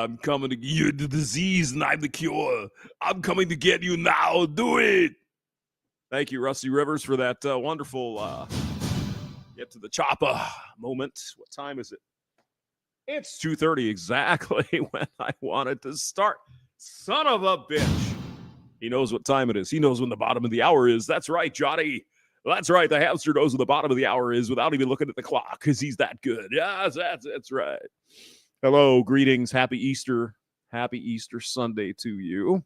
I'm coming to you, the disease, and I'm the cure. I'm coming to get you now. Do it. Thank you, Rusty Rivers, for that wonderful get to the chopper moment. What time is it? It's 2:30 exactly when I wanted to start. Son of a bitch. He knows what time it is. He knows when the bottom of the hour is. That's right, Johnny. That's right. The hamster knows when the bottom of the hour is without even looking at the clock because he's that good. Yes, that's right. Hello, greetings. Happy Easter. Happy Easter Sunday to you.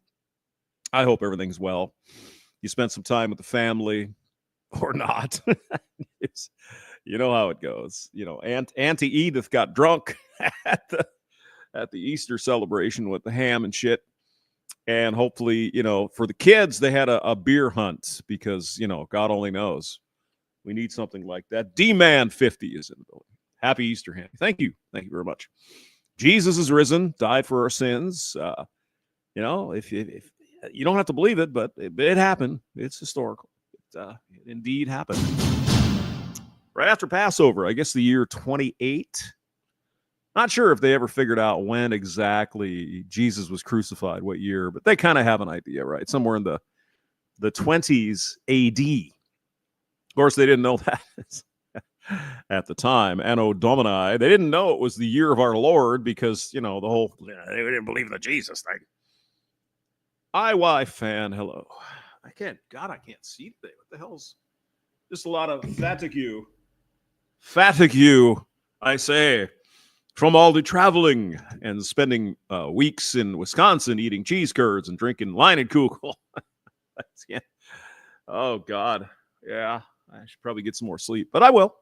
I hope everything's well. You spent some time with the family or not. You know how it goes. You know, Auntie Edith got drunk at the Easter celebration with the ham and shit. And hopefully, you know, for the kids, they had a beer hunt because, you know, God only knows. We need something like that. D-Man 50 is in the building. Happy Easter, Handy. Thank you. Thank you very much. Jesus is risen, died for our sins. You know, if you don't have to believe it, but it happened. It's historical. It indeed happened. Right after Passover, I guess the year 28. Not sure if they ever figured out when exactly Jesus was crucified, what year, but they kind of have an idea, right? Somewhere in the 20s AD. Of course, they didn't know that at the time. Anno Domini, they didn't know it was the year of our Lord because, you know, the whole, they didn't believe in the Jesus thing. IY fan, hello. I can't see today. What the hell's, just a lot of fatigue. Fatigue, I say. From all the traveling and spending weeks in Wisconsin eating cheese curds and drinking Leinenkugel. Yeah. Oh, God. Yeah, I should probably get some more sleep, but I will.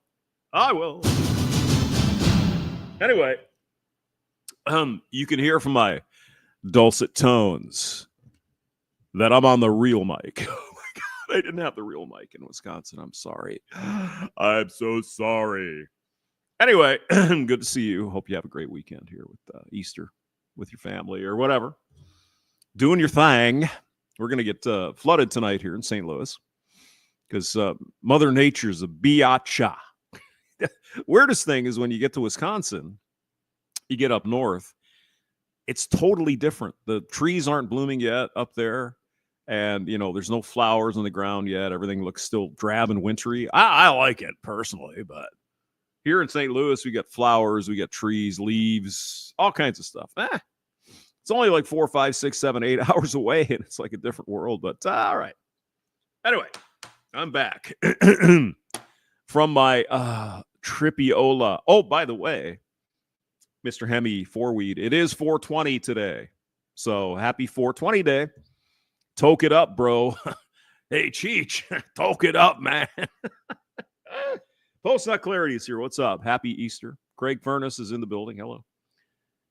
Anyway, you can hear from my dulcet tones that I'm on the real mic. Oh, my God. I didn't have the real mic in Wisconsin. I'm sorry. I'm so sorry. Anyway, good to see you. Hope you have a great weekend here with Easter with your family or whatever. Doing your thing. We're going to get flooded tonight here in St. Louis because Mother Nature's a biatcha. Weirdest thing is when you get to Wisconsin, you get up north, it's totally different. The trees aren't blooming yet up there. And, you know, there's no flowers on the ground yet. Everything looks still drab and wintry. I like it personally, but here in St. Louis, we got flowers, we got trees, leaves, all kinds of stuff. It's only like 4, 5, 6, 7, 8 hours away, and it's like a different world. But all right. Anyway, I'm back from my Tripiola. Oh, by the way, Mr. Hemi Fourweed, it is 420 today. So happy 420 day. Toke it up, bro. Hey, Cheech, toke it up, man. Post Nut Clarity is here. What's up? Happy Easter. Craig Furness is in the building. Hello.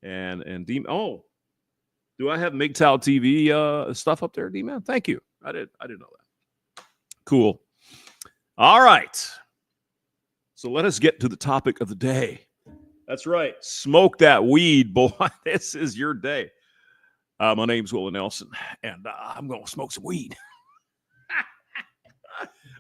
And D. Oh, do I have MGTOW TV stuff up there, D-Man? Thank you. I didn't know that. Cool. All right. So let us get to the topic of the day. That's right. Smoke that weed, boy. This is your day. My name's Willie Nelson, and I'm going to smoke some weed.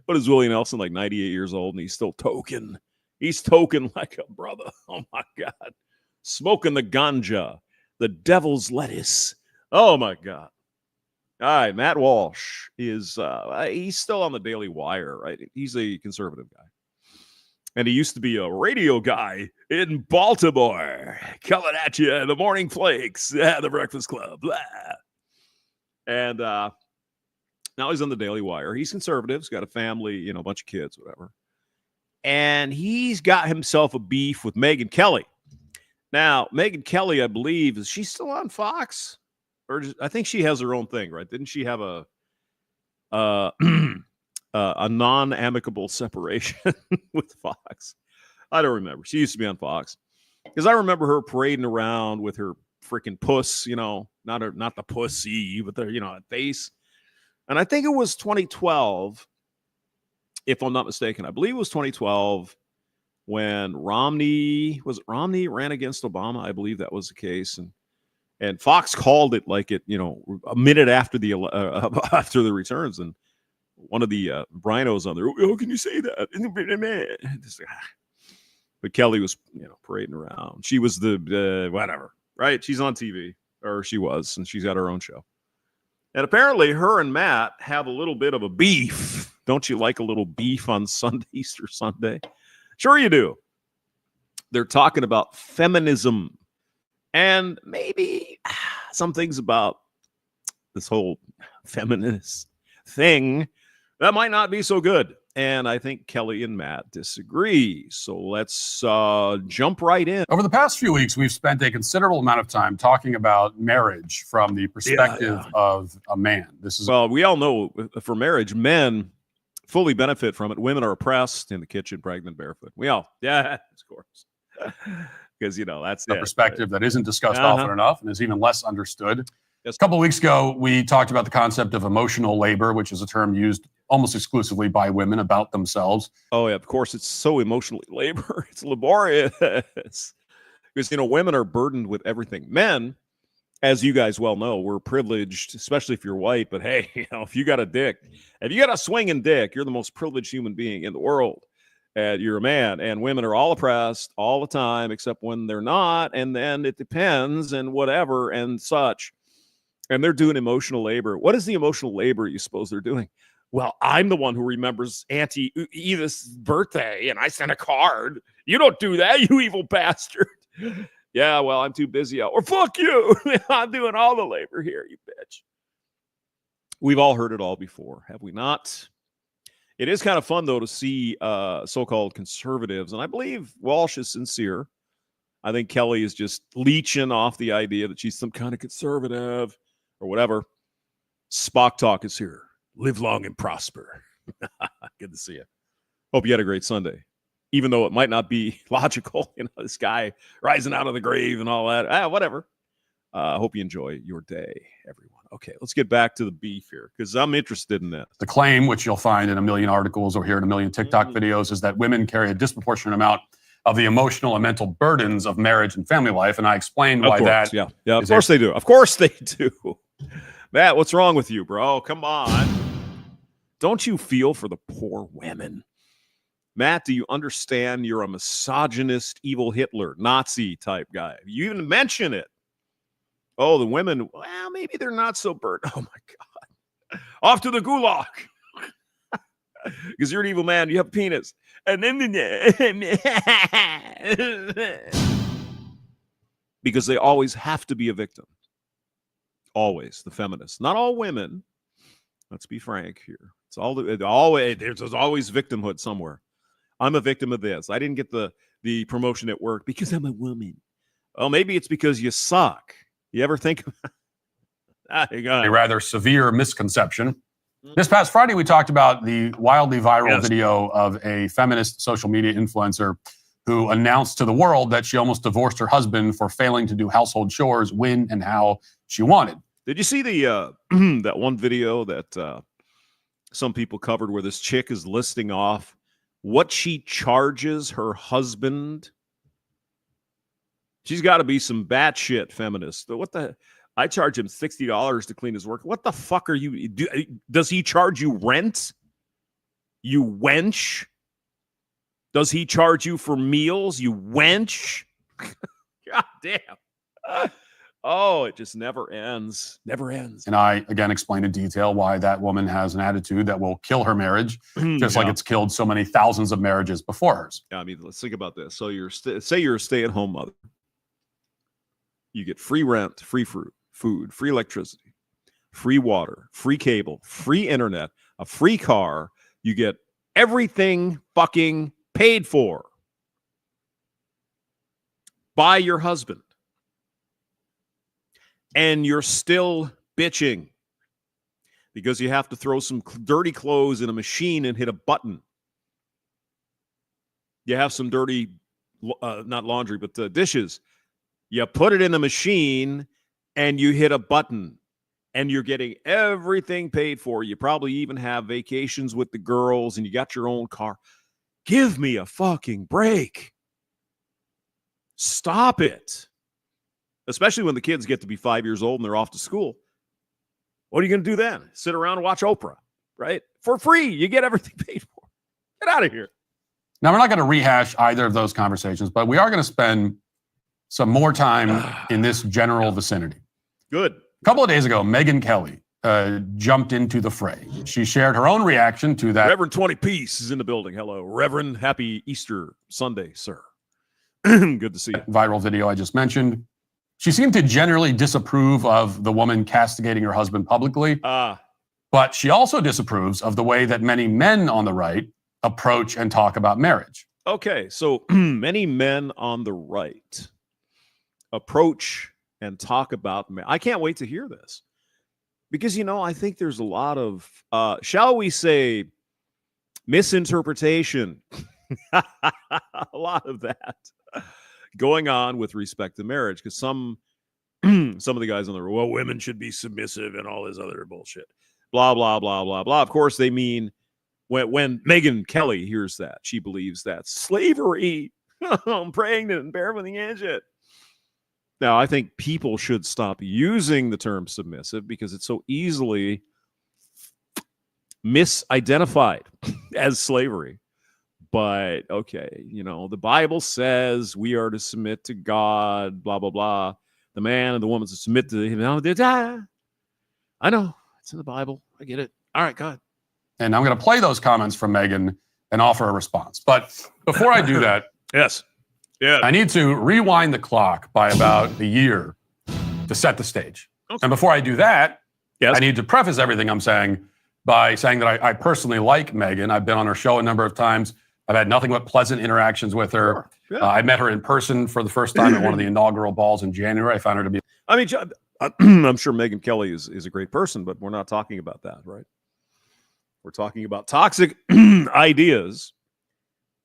What is Willie Nelson, like 98 years old, and he's still toking? He's toking like a brother. Oh, my God. Smoking the ganja, the devil's lettuce. Oh, my God. All right, Matt Walsh is, he's still on the Daily Wire, right? He's a conservative guy. And he used to be a radio guy in Baltimore. Coming at you, the Morning Flakes, the Breakfast Club, blah. And, now he's on the Daily Wire. He's conservative. He's got a family, you know, a bunch of kids, whatever. And he's got himself a beef with Megyn Kelly. Now, Megyn Kelly, I believe, is she still on Fox? Or I think she has her own thing, right? Didn't she have a non-amicable separation with Fox? I don't remember. She used to be on Fox. Because I remember her parading around with her freaking puss, you know, not the pussy, but the, you know, face. And I think it was 2012, if I'm not mistaken. I believe it was 2012 when Romney ran against Obama. I believe that was the case. And Fox called it like it, you know, a minute after the returns. And one of the Brinos on there, oh, can you say that? But Kelly was, you know, parading around. She was the whatever. right? She's on TV, or she was, and she's got her own show. And apparently her and Matt have a little bit of a beef. Don't you like a little beef on Sunday, Easter Sunday? Sure you do. They're talking about feminism and maybe some things about this whole feminist thing that might not be so good. And I think Kelly and Matt disagree. So let's jump right in. Over the past few weeks, we've spent a considerable amount of time talking about marriage from the perspective of a man. Well, we all know for marriage, men fully benefit from it. Women are oppressed in the kitchen, pregnant, barefoot. We all, of course. Because, that's a perspective that isn't discussed often enough and is even less understood. A couple of weeks ago, we talked about the concept of emotional labor, which is a term used almost exclusively by women about themselves. Oh, yeah, of course. It's so emotionally labor. It's laborious. Because, women are burdened with everything. Men, as you guys well know, we're privileged, especially if you're white. But, hey, if you got a dick, if you got a swinging dick, you're the most privileged human being in the world. And you're a man. And women are all oppressed all the time, except when they're not. And then it depends and whatever and such. And they're doing emotional labor. What is the emotional labor you suppose they're doing? Well, I'm the one who remembers Auntie Edith's birthday, and I sent a card. You don't do that, you evil bastard. Yeah, well, I'm too busy out. Or fuck you. I'm doing all the labor here, you bitch. We've all heard it all before, have we not? It is kind of fun, though, to see so-called conservatives, and I believe Walsh is sincere. I think Kelly is just leeching off the idea that she's some kind of conservative or whatever. Spock Talk is here. Live long and prosper. Good to see you. Hope you had a great Sunday. Even though it might not be logical, this guy rising out of the grave and all that. Whatever. Hope you enjoy your day, everyone. Okay, let's get back to the beef here because I'm interested in that. The claim, which you'll find in a million articles or hear in a million TikTok videos, is that women carry a disproportionate amount of the emotional and mental burdens of marriage and family life. And I explained why that. Yeah, of course they do. Of course they do. Matt, what's wrong with you, bro? Come on. Don't you feel for the poor women? Matt, do you understand you're a misogynist, evil Hitler, Nazi type guy? You even mention it. Oh, the women, well, maybe they're not so burdened. Oh, my God. Off to the gulag. Because you're an evil man. You have a penis. And then because they always have to be a victim. Always, the feminists. Not all women. Let's be frank here. It's there's always victimhood somewhere. I'm a victim of this. I didn't get the promotion at work because I'm a woman. Oh, maybe it's because you suck. You ever think a rather severe misconception? This past Friday, we talked about the wildly viral video of a feminist social media influencer who announced to the world that she almost divorced her husband for failing to do household chores when and how she wanted. Did you see the that one video that some people covered where this chick is listing off what she charges her husband? She's got to be some batshit feminist. What the? I charge him $60 to clean his work. What the fuck are you? Does he charge you rent? You wench? Does he charge you for meals? You wench? God damn. Oh, it just never ends. Never ends. And I, again, explained in detail why that woman has an attitude that will kill her marriage, just like it's killed so many thousands of marriages before hers. Yeah, I mean, let's think about this. So say you're a stay-at-home mother. You get free rent, free food, free electricity, free water, free cable, free internet, a free car. You get everything fucking paid for by your husband. And you're still bitching because you have to throw some dirty clothes in a machine and hit a button. You have some dirty, not laundry, but dishes. You put it in the machine and you hit a button and you're getting everything paid for. You probably even have vacations with the girls and you got your own car. Give me a fucking break. Stop it. Especially when the kids get to be 5 years old and they're off to school. What are you going to do then? Sit around and watch Oprah, right? For free. You get everything paid for. Get out of here. Now, we're not going to rehash either of those conversations, but we are going to spend some more time in this general vicinity. Good. A couple of days ago, Megyn Kelly jumped into the fray. She shared her own reaction to that. Reverend 20 Peace is in the building. Hello, Reverend. Happy Easter Sunday, sir. Good to see you. Viral video I just mentioned. She seemed to generally disapprove of the woman castigating her husband publicly. But she also disapproves of the way that many men on the right approach and talk about marriage. Okay, so many men on the right approach and talk about marriage. I can't wait to hear this. Because, I think there's a lot of, shall we say, misinterpretation. A lot of that going on with respect to marriage. Because some of the guys on the right, well, women should be submissive and all this other bullshit. Blah, blah, blah, blah, blah. Of course, they mean when Megyn Kelly hears that, she believes that's slavery. I'm pregnant and bearing and shit. Now, I think people should stop using the term submissive because it's so easily misidentified as slavery. But, okay, the Bible says we are to submit to God, blah, blah, blah. The man and the woman to submit to him. I know. It's in the Bible. I get it. All right, go ahead. And I'm going to play those comments from Megyn and offer a response. But before I do that, yes. Yeah. I need to rewind the clock by about a year to set the stage. Okay. And before I do that, I need to preface everything I'm saying by saying that I personally like Megyn. I've been on her show a number of times. I've had nothing but pleasant interactions with her. Sure. Yeah. I met her in person for the first time at one of the inaugural balls in January. I found her to be... I mean, I'm sure Megyn Kelly is a great person, but we're not talking about that, right? We're talking about toxic ideas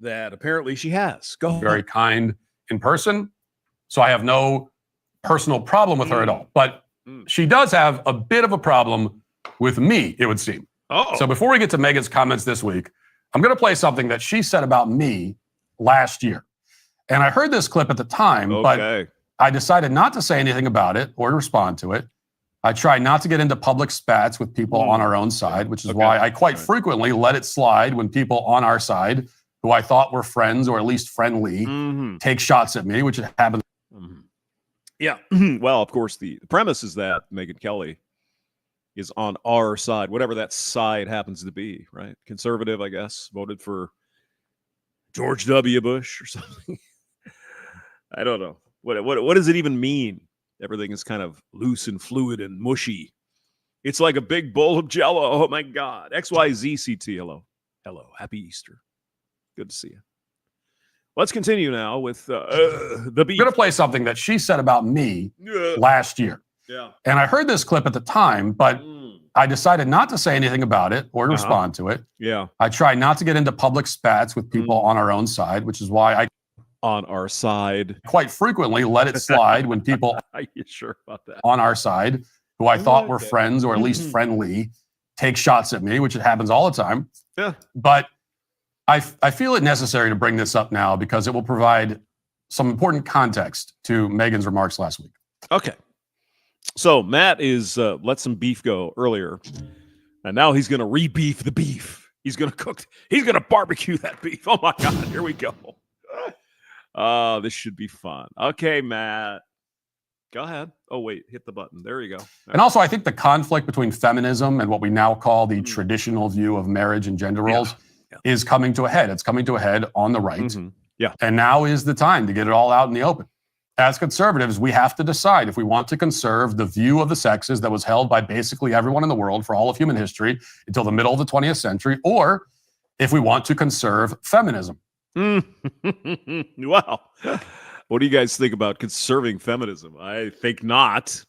that apparently she has. Go ahead. Very kind in person, so I have no personal problem with her at all. But she does have a bit of a problem with me, it would seem. Oh. So before we get to Megyn's comments this week, I'm going to play something that she said about me last year. And I heard this clip at the time, but I decided not to say anything about it or to respond to it. I try not to get into public spats with people on our own side, which is why I quite frequently let it slide when people on our side, who I thought were friends or at least friendly, take shots at me, which happens. Yeah. Well, of course, the premise is that Megyn Kelly is on our side, whatever that side happens to be, right? Conservative, I guess, voted for George W. Bush or something. I don't know. What does it even mean? Everything is kind of loose and fluid and mushy. It's like a big bowl of Jell-O. Oh, my God. XYZCT, hello. Hello. Happy Easter. Good to see you. Let's continue now with the beef. I'm going to play something that she said about me last year. Yeah. And I heard this clip at the time, but I decided not to say anything about it or to respond to it. Yeah. I try not to get into public spats with people on our own side, which is why I on our side quite frequently let it slide when people are you sure about that? On our side, who I thought were friends or at least friendly, take shots at me, which it happens all the time. Yeah. But I feel it necessary to bring this up now because it will provide some important context to Megyn's remarks last week. Okay. So Matt is let some beef go earlier, and now he's going to re-beef the beef. He's going to cook. He's going to barbecue that beef. Oh, my God. Here we go. This should be fun. Okay, Matt. Go ahead. Oh, wait. Hit the button. There you go. And also, I think the conflict between feminism and what we now call the traditional view of marriage and gender roles is coming to a head. It's coming to a head on the right. Yeah. And now is the time to get it all out in the open. As conservatives, we have to decide if we want to conserve the view of the sexes that was held by basically everyone in the world for all of human history until the middle of the 20th century, or if we want to conserve feminism. Wow. What do you guys think about conserving feminism? I think not.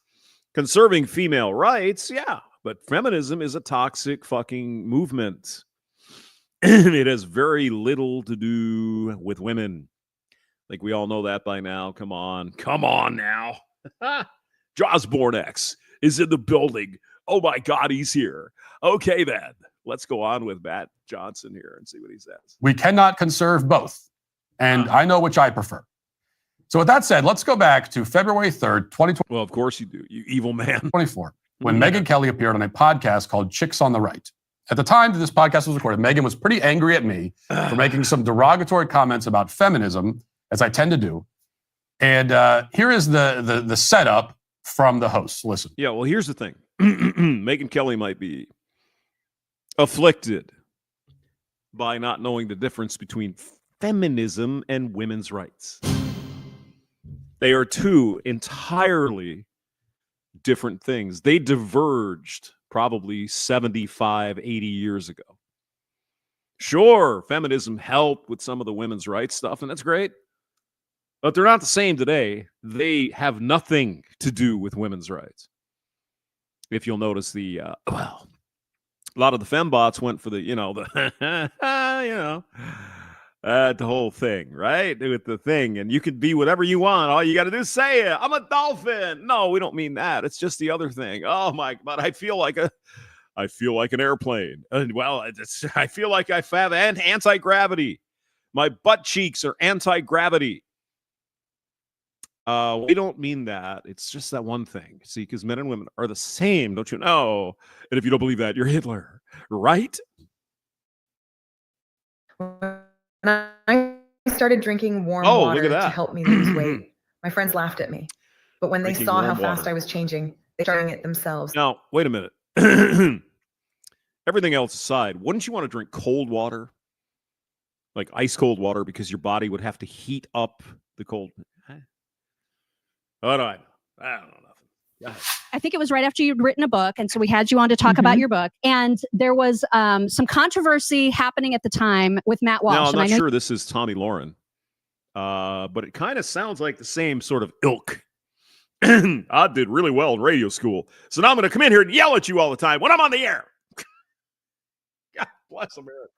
Conserving female rights, yeah. But feminism is a toxic fucking movement. It has very little to do with women. Like we all know that by now. Come on. Come on now. Josborn X is in the building. Oh my God, he's here. Okay, then. Let's go on with Matt Johnson here and see what he says. We cannot conserve both. And I know which I prefer. So with that said, let's go back to February 3rd, 2020. Well, of course you do, you evil man. 24, when Megyn Kelly appeared on a podcast called Chicks on the Right. At the time that this podcast was recorded, Megyn was pretty angry at me for making some derogatory comments about feminism, as I tend to do. And here is the setup from the hosts. Listen. Yeah, well, here's the thing. Megyn Kelly might be afflicted by not knowing the difference between feminism and women's rights. They are two entirely different things. They diverged probably 75, 80 years ago. Sure, feminism helped with some of the women's rights stuff, and that's great. But they're not the same today. They have nothing to do with women's rights. If you'll notice a lot of the fembots went for the whole thing, right? With the thing, and you can be whatever you want. All you got to do is say it. I'm a dolphin. No, we don't mean that. It's just the other thing. Oh my! But I feel like an airplane. And I feel like I have anti-gravity. My butt cheeks are anti-gravity. We don't mean that. It's just that one thing. See, because men and women are the same, don't you know? And if you don't believe that, you're Hitler, right? When I started drinking warm water to help me lose weight, my friends laughed at me. But when they saw how fast I was changing, they started it themselves. Now, wait a minute. Everything else aside, wouldn't you want to drink cold water? Like ice cold water, because your body would have to heat up the cold. What do I know? I don't know nothing. Yeah. I think it was right after you'd written a book, and so we had you on to talk about your book. And there was some controversy happening at the time with Matt Walsh. Now, I'm not sure this is Tommy Lauren, but it kind of sounds like the same sort of ilk. I did really well in radio school, so now I'm going to come in here and yell at you all the time when I'm on the air. God bless America.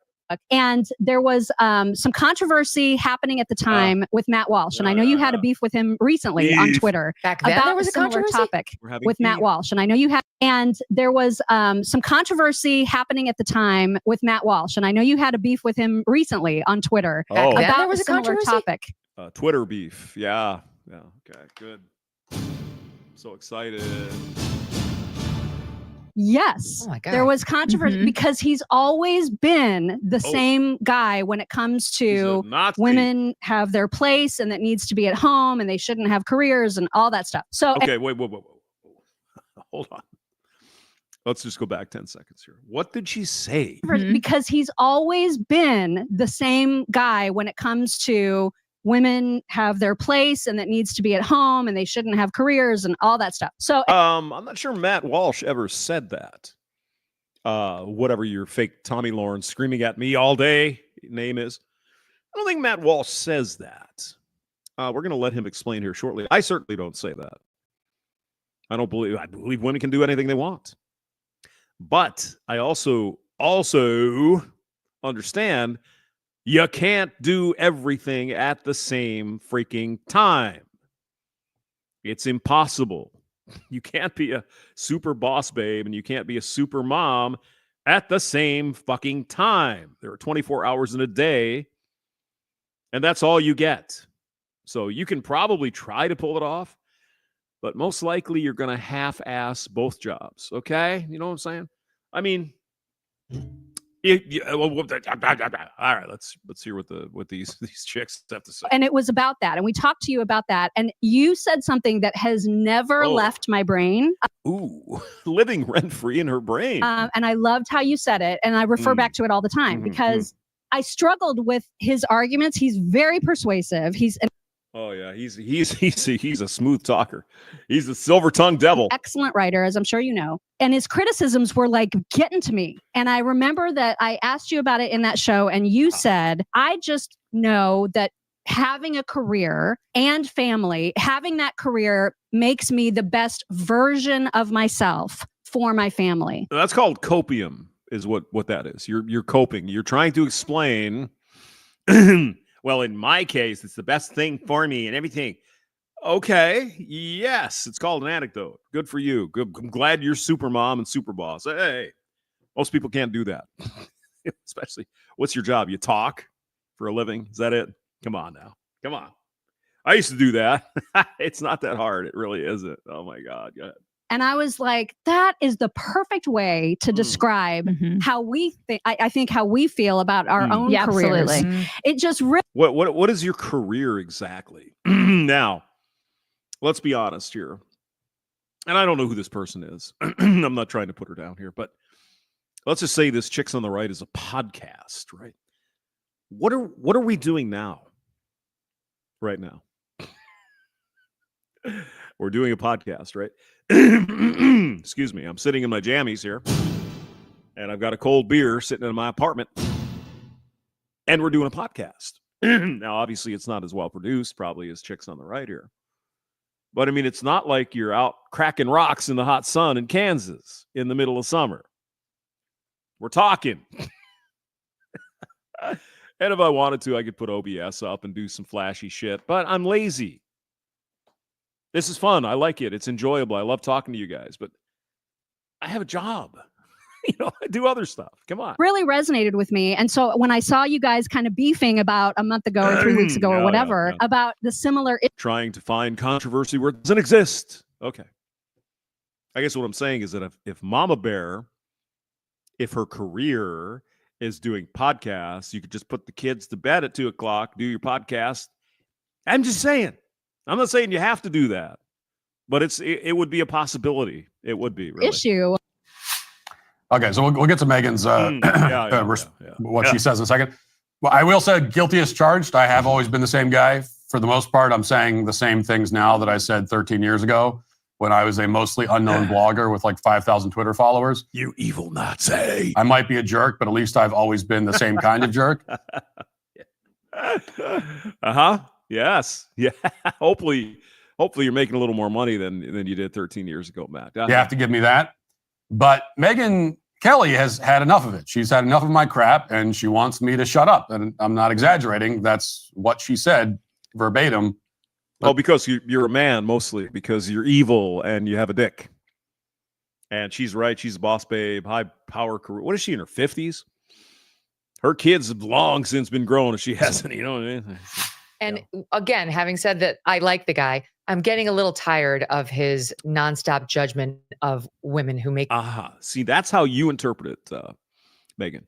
And there was some controversy happening at the time with Matt Walsh. And I know you had a beef with him recently on Twitter. Back then, about there was a similar controversy topic with Matt Walsh. And I know you had, and there was some controversy happening at the time with Matt Walsh. And I know you had a beef with him recently on Twitter about there was a similar topic. Twitter beef. Yeah. Yeah. Okay, good. So excited. Yes, oh my God. There was controversy because he's always been the same guy when it comes to women have their place and that needs to be at home and they shouldn't have careers and all that stuff. So, okay, wait. Hold on. Let's just go back 10 seconds here. What did she say? Because he's always been the same guy when it comes to women have their place and that needs to be at home and they shouldn't have careers and all that stuff. So I'm not sure Matt Walsh ever said that. Whatever your fake Tommy Lauren screaming at me all day name is. I don't think Matt Walsh says that. We're going to let him explain here shortly. I certainly don't say that. I believe women can do anything they want. But I also understand you can't do everything at the same freaking time. It's impossible. You can't be a super boss babe and you can't be a super mom at the same fucking time. There are 24 hours in a day, and that's all you get. So you can probably try to pull it off, but most likely you're going to half-ass both jobs, okay? You know what I'm saying? I mean... all right, let's hear what these chicks have to say. And it was about that, and we talked to you about that, and you said something that has never left my brain. Ooh, living rent free in her brain. And I loved how you said it, and I refer back to it all the time because I struggled with his arguments. He's very persuasive. Oh yeah, he's a smooth talker. He's a silver-tongued devil. Excellent writer, as I'm sure you know. And his criticisms were like getting to me. And I remember that I asked you about it in that show, and you said, I just know that having a career and family, having that career makes me the best version of myself for my family. That's called copium, is what that is. You're coping. You're trying to explain. Well, in my case, it's the best thing for me and everything. Okay, yes, it's called an anecdote. Good for you. Good. I'm glad you're super mom and super boss. Hey, most people can't do that. Especially, what's your job? You talk for a living? Is that it? Come on now. Come on. I used to do that. It's not that hard. It really isn't. Oh, my God. Go ahead. And I was like, that is the perfect way to describe how we think. I think how we feel about our own careers. Absolutely. It just what is your career exactly? Now, let's be honest here. And I don't know who this person is. I'm not trying to put her down here, but let's just say this Chicks on the Right is a podcast, right? What are we doing now? Right now. We're doing a podcast, right? Excuse me. I'm sitting in my jammies here, and I've got a cold beer sitting in my apartment, and we're doing a podcast. Now, obviously, it's not as well produced probably as Chicks on the Right here. But, I mean, it's not like you're out cracking rocks in the hot sun in Kansas in the middle of summer. We're talking. And if I wanted to, I could put OBS up and do some flashy shit. But I'm lazy. This is fun. I like it. It's enjoyable. I love talking to you guys. But I have a job. I do other stuff. Come on. Really resonated with me. And so when I saw you guys kind of beefing about a month ago or 3 weeks ago or whatever about the similar... Trying to find controversy where it doesn't exist. Okay. I guess what I'm saying is that if Mama Bear, if her career is doing podcasts, you could just put the kids to bed at 2:00, do your podcast. I'm just saying. I'm not saying you have to do that. But it would be a possibility. It would be, really. Issue. Okay, so we'll get to Megyn's what she says in a second. Well, I will say guilty as charged. I have always been the same guy. For the most part, I'm saying the same things now that I said 13 years ago when I was a mostly unknown blogger with like 5,000 Twitter followers. You evil Nazi. I might be a jerk, but at least I've always been the same kind of jerk. Yes. Yeah. Hopefully you're making a little more money than you did 13 years ago, Matt. You have to give me that. But Megyn Kelly has had enough of it. She's had enough of my crap, and she wants me to shut up. And I'm not exaggerating. That's what she said verbatim. Well, because you're a man, mostly. Because you're evil and you have a dick. And she's right. She's a boss babe, high power career. What is she, in her 50s? Her kids have long since been grown if she hasn't, you know what I mean? And again, having said that, I like the guy. I'm getting a little tired of his nonstop judgment of women who make. See, that's how you interpret it, Megyn.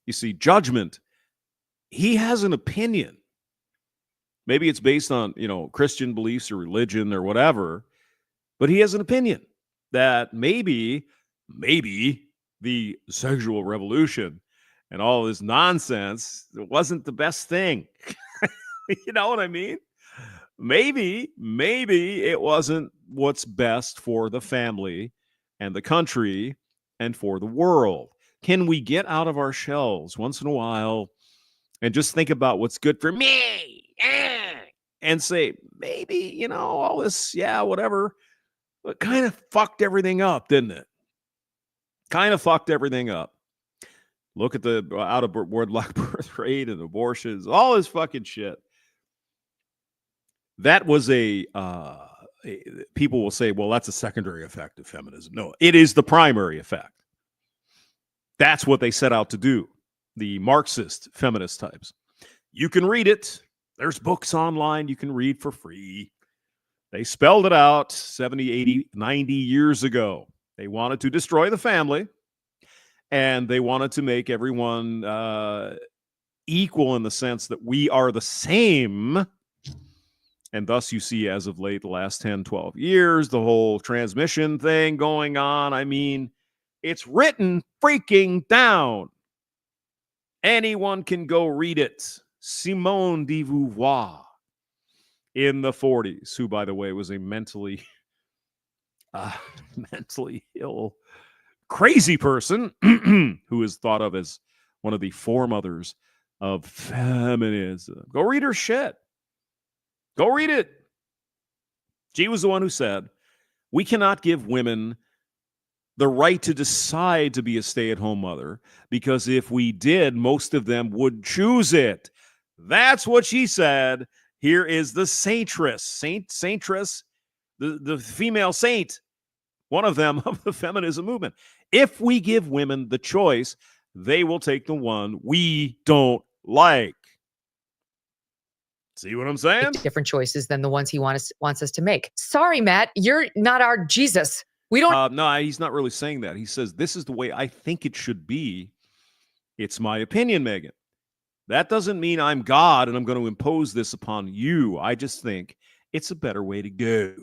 You see, judgment. He has an opinion. Maybe it's based on Christian beliefs or religion or whatever, but he has an opinion that maybe the sexual revolution and all this nonsense wasn't the best thing. You know what I mean? Maybe it wasn't what's best for the family and the country and for the world. Can we get out of our shells once in a while and just think about what's good for me and say, maybe, all this, whatever, but kind of fucked everything up, didn't it? Kind of fucked everything up. Look at the out of wedlock birth rate and abortions, all this fucking shit. That was people will say, well, that's a secondary effect of feminism. No, it is the primary effect. That's what they set out to do, the Marxist feminist types. You can read it. There's books online you can read for free. They spelled it out 70, 80, 90 years ago. They wanted to destroy the family, and they wanted to make everyone equal in the sense that we are the same. And thus you see, as of late, the last 10, 12 years, the whole transmission thing going on. I mean, it's written freaking down. Anyone can go read it. Simone de Beauvoir in the 40s, who, by the way, was a mentally ill, crazy person who is thought of as one of the foremothers of feminism. Go read her shit. Go read it. She was the one who said, we cannot give women the right to decide to be a stay-at-home mother, because if we did, most of them would choose it. That's what she said. Here is the saintress, the female saint, one of them of the feminism movement. If we give women the choice, they will take the one we don't like. See what I'm saying? Different choices than the ones he wants us to make. Sorry, Matt, you're not our Jesus. We don't. No, he's not really saying that. He says, this is the way I think it should be. It's my opinion, Megyn. That doesn't mean I'm God and I'm going to impose this upon you. I just think It's a better way to go.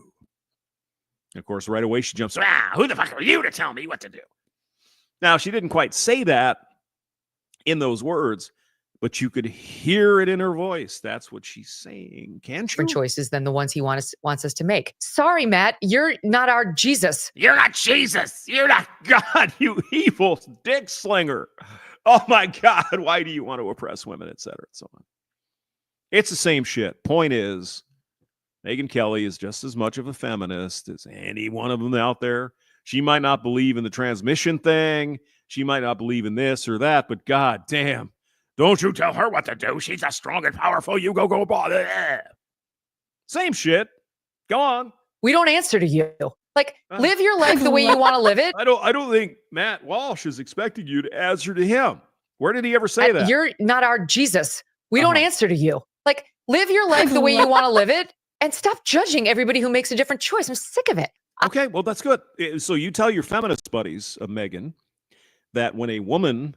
And of course, right away, she jumps, who the fuck are you to tell me what to do? Now, she didn't quite say that in those words, but you could hear it in her voice. That's what she's saying. Can't you? Different choices than the ones he wants us to make. Sorry, Matt, you're not our Jesus. You're not Jesus. You're not God, you evil dick slinger. Oh my God, why do you want to oppress women, et cetera, and so on? It's the same shit. Point is, Megyn Kelly is just as much of a feminist as any one of them out there. She might not believe in the transmission thing. She might not believe in this or that, but God damn, don't you tell her what to do. She's a strong and powerful. You go, blah. Same shit. Go on. We don't answer to you. Like, live your life the way you want to live it. I don't think Matt Walsh is expecting you to answer to him. Where did he ever say that? You're not our Jesus. We don't answer to you. Like, live your life the way you want to live it and stop judging everybody who makes a different choice. I'm sick of it. Okay, well, that's good. So you tell your feminist buddies, Megyn, that when a woman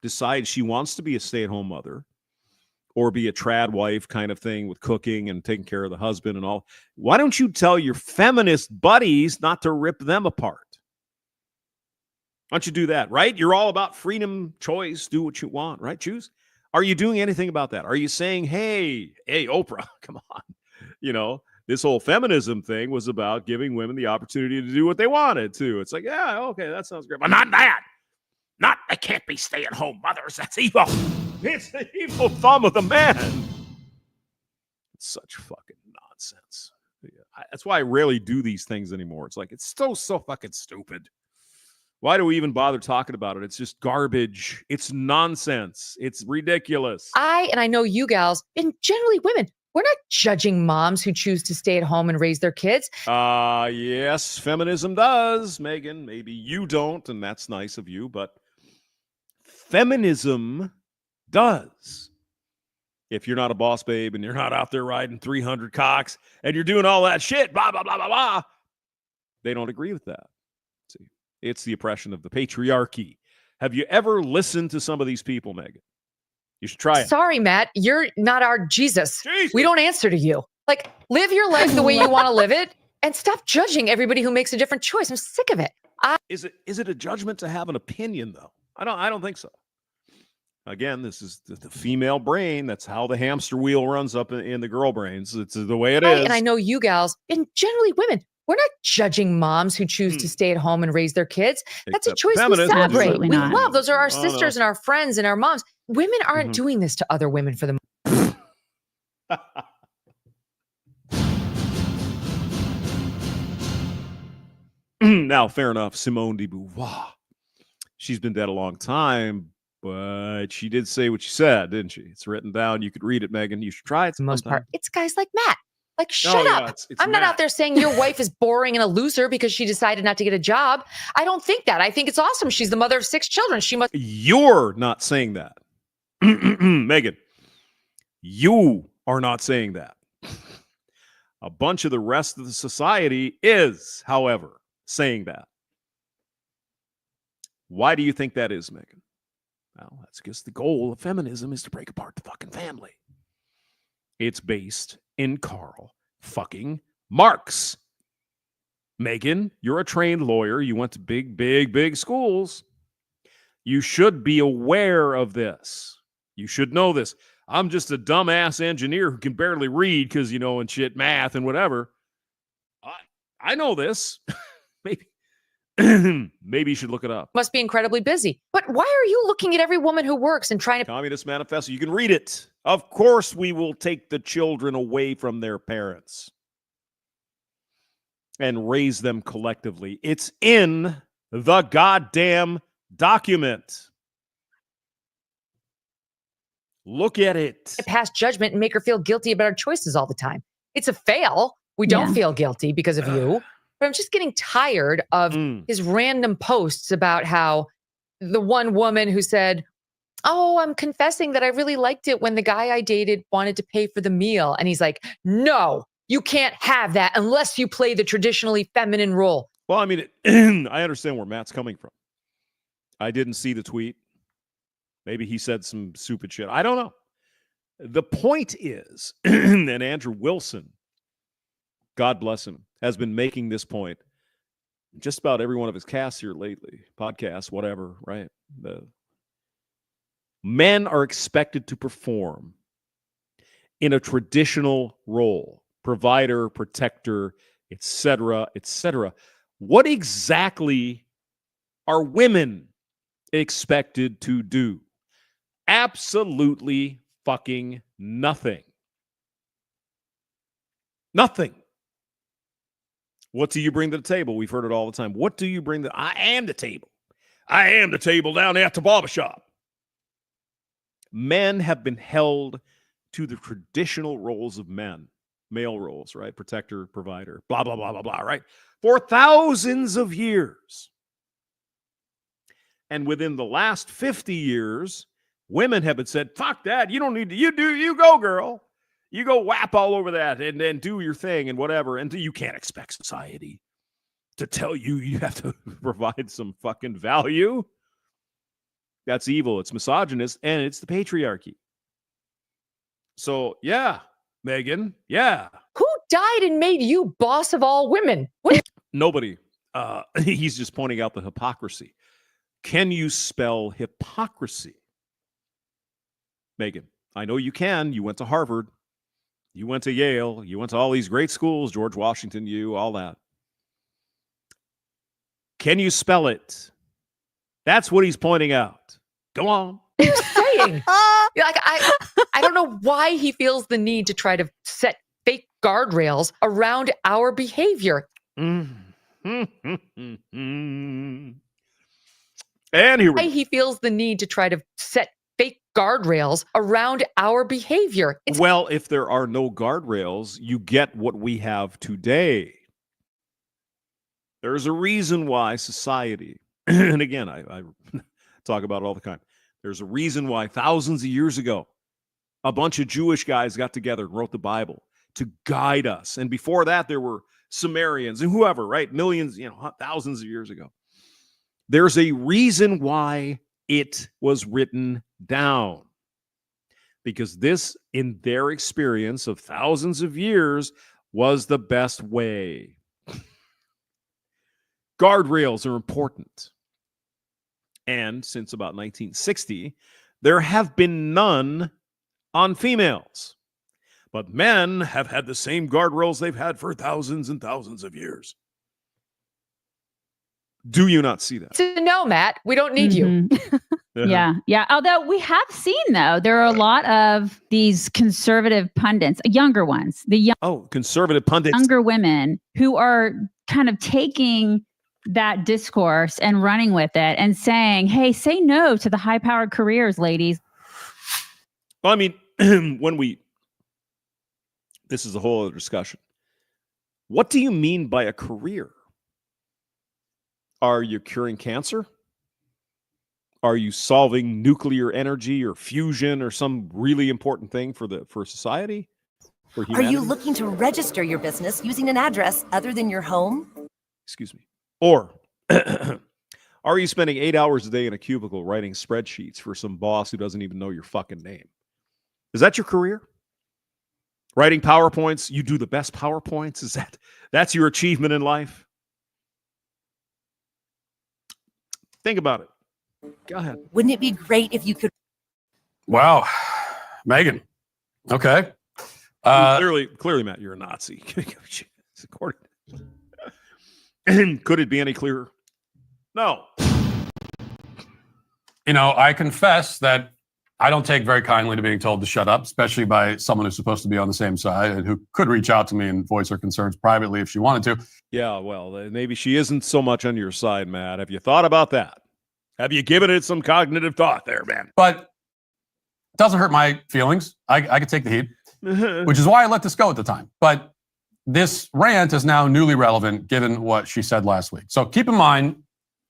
decides she wants to be a stay-at-home mother or be a trad wife kind of thing with cooking and taking care of the husband and all, why don't you tell your feminist buddies not to rip them apart? Why don't you do that, right? You're all about freedom, choice, do what you want, right? Choose. Are you doing anything about that? Are you saying, hey, Oprah, come on. You know, this whole feminism thing was about giving women the opportunity to do what they wanted to. It's like, yeah, okay, that sounds great. But not that. Not, they can't be stay-at-home mothers. That's evil. It's the evil thumb of the man. It's such fucking nonsense. That's why I rarely do these things anymore. It's like, it's so fucking stupid. Why do we even bother talking about it? It's just garbage. It's nonsense. It's ridiculous. I know you gals, and generally women, we're not judging moms who choose to stay at home and raise their kids. Yes, feminism does, Megyn. Maybe you don't, and that's nice of you, but feminism does. If you're not a boss babe and you're not out there riding 300 cocks and you're doing all that shit, blah, blah, blah, blah, blah, they don't agree with that. See, it's the oppression of the patriarchy. Have you ever listened to some of these people, Megyn? You should try it. Sorry, Matt, you're not our Jesus. We don't answer to you. Like, live your life the way you want to live it and stop judging everybody who makes a different choice. I'm sick of it. Is it a judgment to have an opinion, though? I don't think so. Again, this is the female brain. That's how the hamster wheel runs up in the girl brains. It's the way it is. And I know you gals, and generally women, we're not judging moms who choose to stay at home and raise their kids. That's a choice we celebrate. We love. Those are our sisters and our friends and our moms. Women aren't doing this to other women for the Now, fair enough. Simone de Beauvoir. She's been dead a long time, but she did say what she said, didn't she? It's written down. You could read it, Megyn. You should try it. For the most part, it's guys like Matt. Like, shut up. I'm not out there saying your wife is boring and a loser because she decided not to get a job. I don't think that. I think it's awesome. She's the mother of 6 children. She must. You're not saying that. Megyn, you are not saying that. A bunch of the rest of the society is, however, saying that. Why do you think that is, Megyn? Well, that's because the goal of feminism is to break apart the fucking family. It's based in Karl fucking Marx. Megyn, you're a trained lawyer. You went to big schools. You should be aware of this. You should know this. I'm just a dumbass engineer who can barely read because, and shit, math and whatever. I know this. Maybe you should look it up. Must be incredibly busy. But why are you looking at every woman who works and trying to... Communist Manifesto. You can read it. Of course we will take the children away from their parents and raise them collectively. It's in the goddamn document. Look at it. Pass judgment and make her feel guilty about her choices all the time. It's a fail. We don't feel guilty because of you. But I'm just getting tired of his random posts about how the one woman who said, oh, I'm confessing that I really liked it when the guy I dated wanted to pay for the meal. And he's like, no, you can't have that unless you play the traditionally feminine role. Well, I mean, I understand where Matt's coming from. I didn't see the tweet. Maybe he said some stupid shit. I don't know. The point is, and Andrew Wilson God bless him, has been making this point just about every one of his casts here lately, podcasts, whatever, right? The men are expected to perform in a traditional role, provider, protector, etc., etc. What exactly are women expected to do? Absolutely fucking nothing. Nothing. What do you bring to the table? We've heard it all the time. What do you bring to I am the table. I am the table down at the barbershop. Men have been held to the traditional roles of men, male roles, right? Protector, provider, blah, blah, blah, blah, blah, right? For thousands of years. And within the last 50 years, women have been said, fuck that. You don't need to, you go, girl. You go whap all over that and then do your thing and whatever. And you can't expect society to tell you have to provide some fucking value. That's evil. It's misogynist, and it's the patriarchy. So, yeah, Megyn, yeah. Who died and made you boss of all women? What? Nobody. He's just pointing out the hypocrisy. Can you spell hypocrisy? Megyn, I know you can. You went to Harvard. You went to Yale. You went to all these great schools, George Washington, all that. Can you spell it? That's what he's pointing out. Go on. What are you saying? Like, I don't know why he feels the need to try to set fake guardrails around our behavior. And here Why he feels the need to try to set fake guardrails around our behavior. Well, if there are no guardrails, you get what we have today. There's a reason why society, and again, I talk about it all the time. There's a reason why thousands of years ago, a bunch of Jewish guys got together and wrote the Bible to guide us. And before that, there were Sumerians and whoever, right? Millions, thousands of years ago. There's a reason why it was written down. Because this, in their experience of thousands of years, was the best way. Guardrails are important. And since about 1960, there have been none on females. But men have had the same guardrails they've had for thousands and thousands of years. Do you not see that? So no, Matt, we don't need you. Yeah. Although we have seen, though, there are a lot of these conservative pundits, younger ones, conservative pundits, younger women who are kind of taking that discourse and running with it and saying, hey, say no to the high-powered careers, ladies. Well, I mean, this is a whole other discussion. What do you mean by a career? Are you curing cancer? Are you solving nuclear energy or fusion or some really important thing for society? For humanity? Are you looking to register your business using an address other than your home? Excuse me. Or are you spending 8 hours a day in a cubicle writing spreadsheets for some boss who doesn't even know your fucking name? Is that your career? Writing PowerPoints? You do the best PowerPoints? That's your achievement in life? Think about it. Go ahead. Wouldn't it be great if you could? Wow. Megyn. Okay. Clearly, Matt, you're a Nazi. Could it be any clearer? No. I confess that I don't take very kindly to being told to shut up, especially by someone who's supposed to be on the same side and who could reach out to me and voice her concerns privately if she wanted to. Yeah, well, maybe she isn't so much on your side, Matt. Have you thought about that? Have you given it some cognitive thought there, man? But it doesn't hurt my feelings. I could take the heat, which is why I let this go at the time. But this rant is now newly relevant given what she said last week. So keep in mind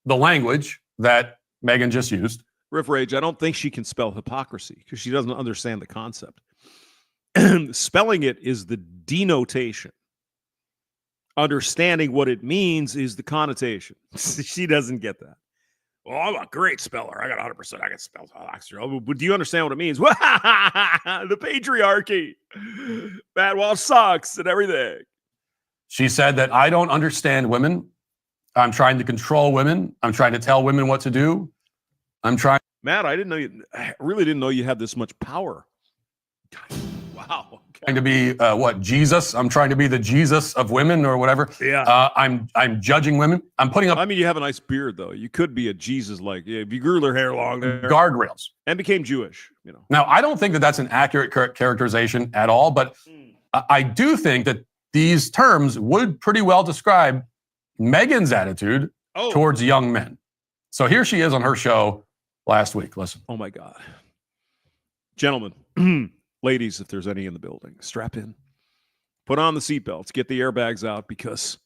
the language that Megyn just used. Riff Rage, I don't think she can spell hypocrisy because she doesn't understand the concept. Spelling it is the denotation. Understanding what it means is the connotation. She doesn't get that. Well, I'm a great speller. I got 100%. I can spell. But do you understand what it means? The patriarchy. Matt Walsh sucks and everything. She said that I don't understand women. I'm trying to control women. I'm trying to tell women what to do. Matt, I really didn't know you had this much power. Wow. Okay. Trying to be Jesus? I'm trying to be the Jesus of women or whatever. Yeah. I'm judging women. I'm putting up. I mean, you have a nice beard though. You could be a Jesus-like. If you grew their hair long there, guardrails and became Jewish. Now, I don't think that that's an accurate characterization at all, but I do think that these terms would pretty well describe Megyn's attitude towards young men. So here she is on her show last week. Listen. Oh my God. Gentlemen, ladies, if there's any in the building, strap in. Put on the seatbelts. Get the airbags out because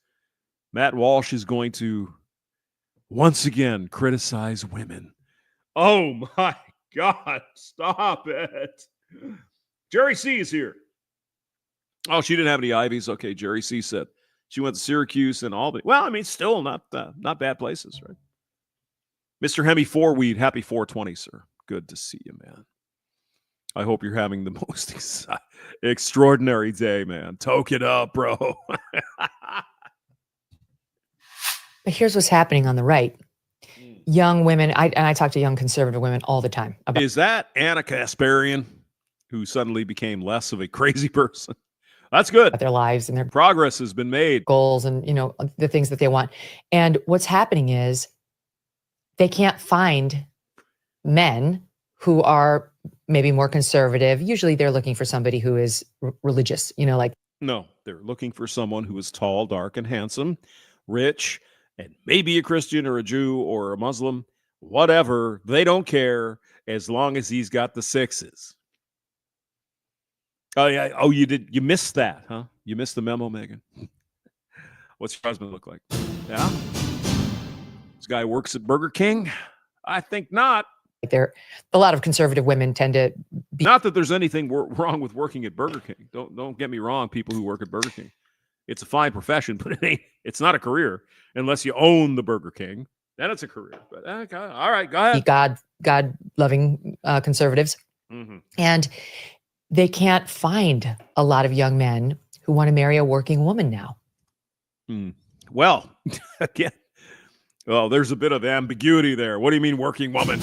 Matt Walsh is going to once again criticize women. Oh my God. Stop it. Jerry C is here. Oh, she didn't have any Ivies. Okay, Jerry C said she went to Syracuse and Albany. Well, I mean, still not bad places, right? Mr. Hemi Fourweed, happy 420, sir. Good to see you, man. I hope you're having the most extraordinary day, man. Toke it up, bro. But here's what's happening on the right. Young women, I talk to young conservative women all the time. Is that Anna Kasparian, who suddenly became less of a crazy person? That's good. Their lives and their progress has been made. Goals and, the things that they want. And what's happening is they can't find men who are maybe more conservative. Usually they're looking for somebody who is religious, No, they're looking for someone who is tall, dark, and handsome, rich, and maybe a Christian or a Jew or a Muslim, whatever. They don't care as long as he's got the sixes. Oh, yeah. Oh, you missed that, huh? You missed the memo, Megyn. What's your husband look like? Yeah? This guy works at Burger King? I think not. A lot of conservative women tend to be. Not that there's anything wrong with working at Burger King. Don't get me wrong, people who work at Burger King. It's a fine profession, but it's not a career unless you own the Burger King. Then it's a career. But okay, all right, go ahead. God-loving conservatives. Mm-hmm. And they can't find a lot of young men who want to marry a working woman now. Well, again, there's a bit of ambiguity there. What do you mean working woman?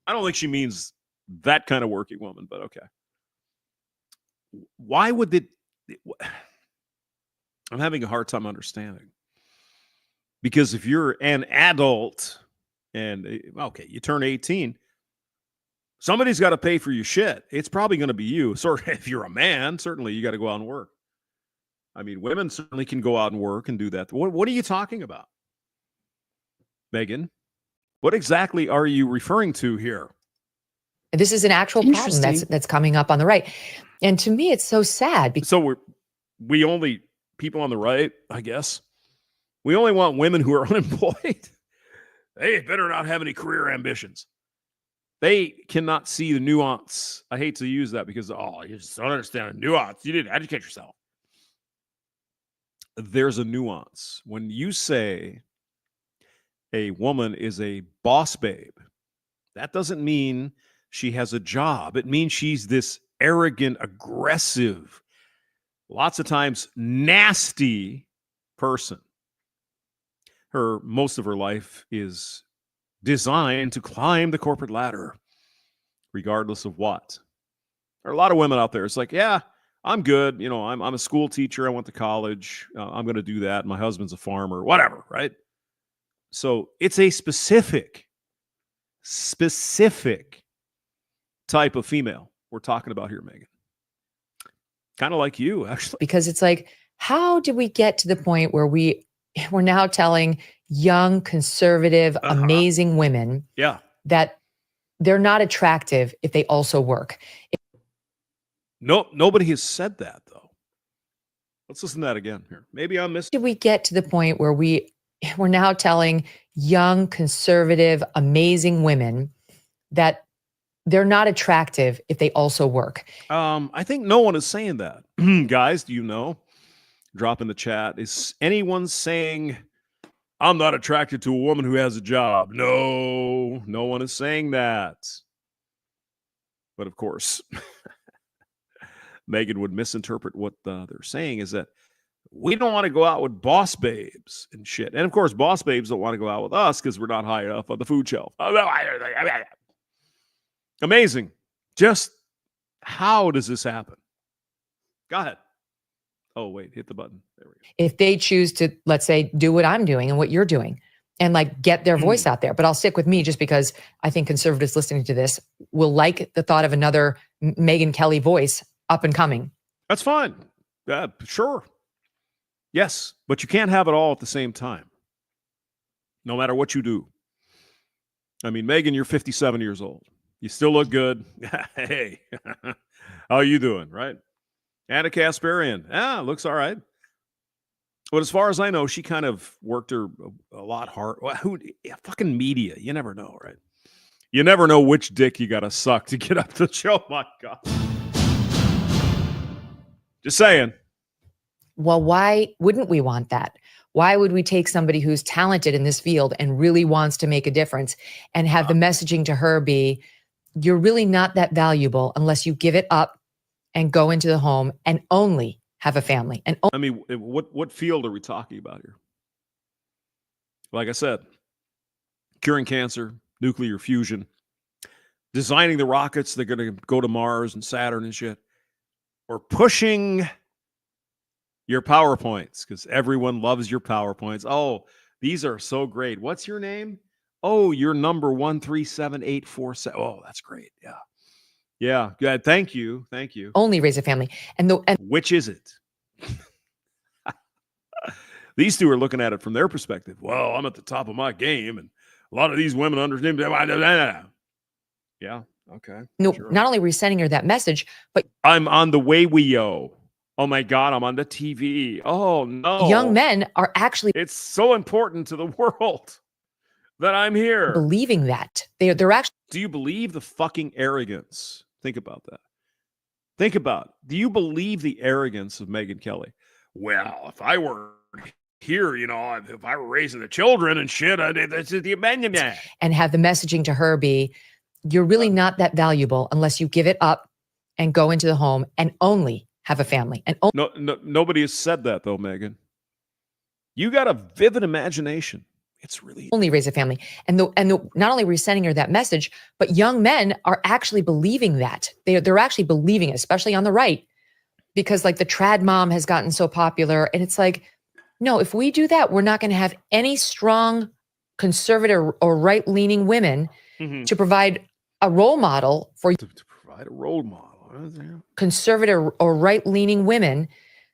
I don't think she means that kind of working woman, but okay. Why would I'm having a hard time understanding. Because if you're an adult and, you turn 18, somebody's got to pay for your shit. It's probably going to be you. So if you're a man, certainly you got to go out and work. I mean, women certainly can go out and work and do that. What are you talking about, Megyn? What exactly are you referring to here? This is an actual problem that's coming up on the right. And to me, it's so sad. So people on the right, I guess, we only want women who are unemployed. They better not have any career ambitions. They cannot see the nuance. I hate to use that because, you just don't understand the nuance. You didn't educate yourself. There's a nuance. When you say a woman is a boss babe, that doesn't mean she has a job. It means she's this arrogant, aggressive, lots of times nasty person. Most of her life is designed to climb the corporate ladder, regardless of what. There are a lot of women out there. It's like, yeah, I'm good. I'm a school teacher. I went to college. I'm going to do that. My husband's a farmer, whatever, right? So it's a specific type of female we're talking about here, Megyn. Kind of like you, actually. Because it's like, how did we get to the point where we're now telling young, conservative, amazing women that they're not attractive if they also work? No, nobody has said that, though. Let's listen to that again here. Maybe I missed. Did we get to the point where we're now telling young, conservative, amazing women that they're not attractive if they also work? I think no one is saying that. Guys, do you know? Drop in the chat. Is anyone saying, I'm not attracted to a woman who has a job? No one is saying that. But of course, Megyn would misinterpret what they're saying is that we don't want to go out with boss babes and shit. And of course, boss babes don't want to go out with us because we're not high enough on the food shelf. Amazing. Just how does this happen? Go ahead. Oh, wait, hit the button. There we go. If they choose to, let's say, do what I'm doing and what you're doing and like get their voice out there. But I'll stick with me just because I think conservatives listening to this will like the thought of another Megyn Kelly voice up and coming. That's fine. Sure. Yes, but you can't have it all at the same time. No matter what you do. I mean, Megyn, you're 57 years old. You still look good. Hey, how are you doing, right? Anna Kasparian. Looks all right. But as far as I know, she kind of worked her a lot hard. Well, fucking media. You never know, right? You never know which dick you got to suck to get up the show. My God. Just saying. Well, why wouldn't we want that? Why would we take somebody who's talented in this field and really wants to make a difference and have the messaging to her be, you're really not that valuable unless you give it up and go into the home and only have a family. And I mean, what field are we talking about here? Like I said, curing cancer, nuclear fusion, designing the rockets that are going to go to Mars and Saturn and shit, or pushing your PowerPoints because everyone loves your PowerPoints. Oh, these are so great. What's your name? Oh, you're number 137847. Oh, that's great. Yeah. Yeah. Good. Thank you. Thank you. Only raise a family. And which is it? These two are looking at it from their perspective. Well, I'm at the top of my game, and a lot of these women understand. Yeah. Okay. No, sure. Not only are we sending her that message, but I'm on the way-we-yo. Oh my God, I'm on the TV. Oh no. Young men are actually. It's so important to the world that I'm here. Believing that. They're actually. Do you believe the fucking arrogance? Think about that. Think about it. Do you believe the arrogance of Megyn Kelly? Well, if I were here, if I were raising the children and shit, that's the opinion. And have the messaging to her be, you're really not that valuable unless you give it up and go into the home and only have a family. And no, nobody has said that though, Megyn. You got a vivid imagination. It's really only raise a family. And not only are we sending her that message, but young men are actually believing that. They're actually believing it, especially on the right, because like the trad mom has gotten so popular. And it's like, no, if we do that, we're not going to have any strong conservative or right-leaning women to provide a role model for to provide a role model. Conservative or right-leaning women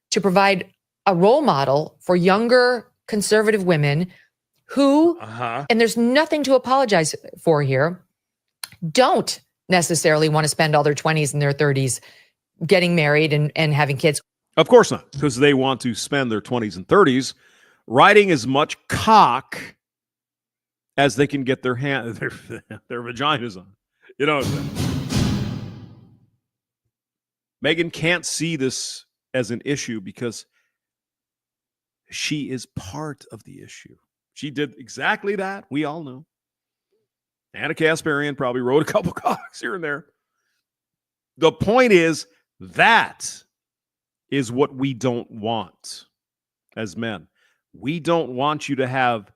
to provide a role model for younger conservative women who, and there's nothing to apologize for here, don't necessarily want to spend all their 20s and their 30s getting married and having kids. Of course not, because they want to spend their 20s and 30s riding as much cock as they can get their vaginas on. You know what I'm saying? Megyn can't see this as an issue because she is part of the issue. She did exactly that. We all know. Anna Kasparian probably rode a couple cocks here and there. The point is, that is what we don't want as men. We don't want you to have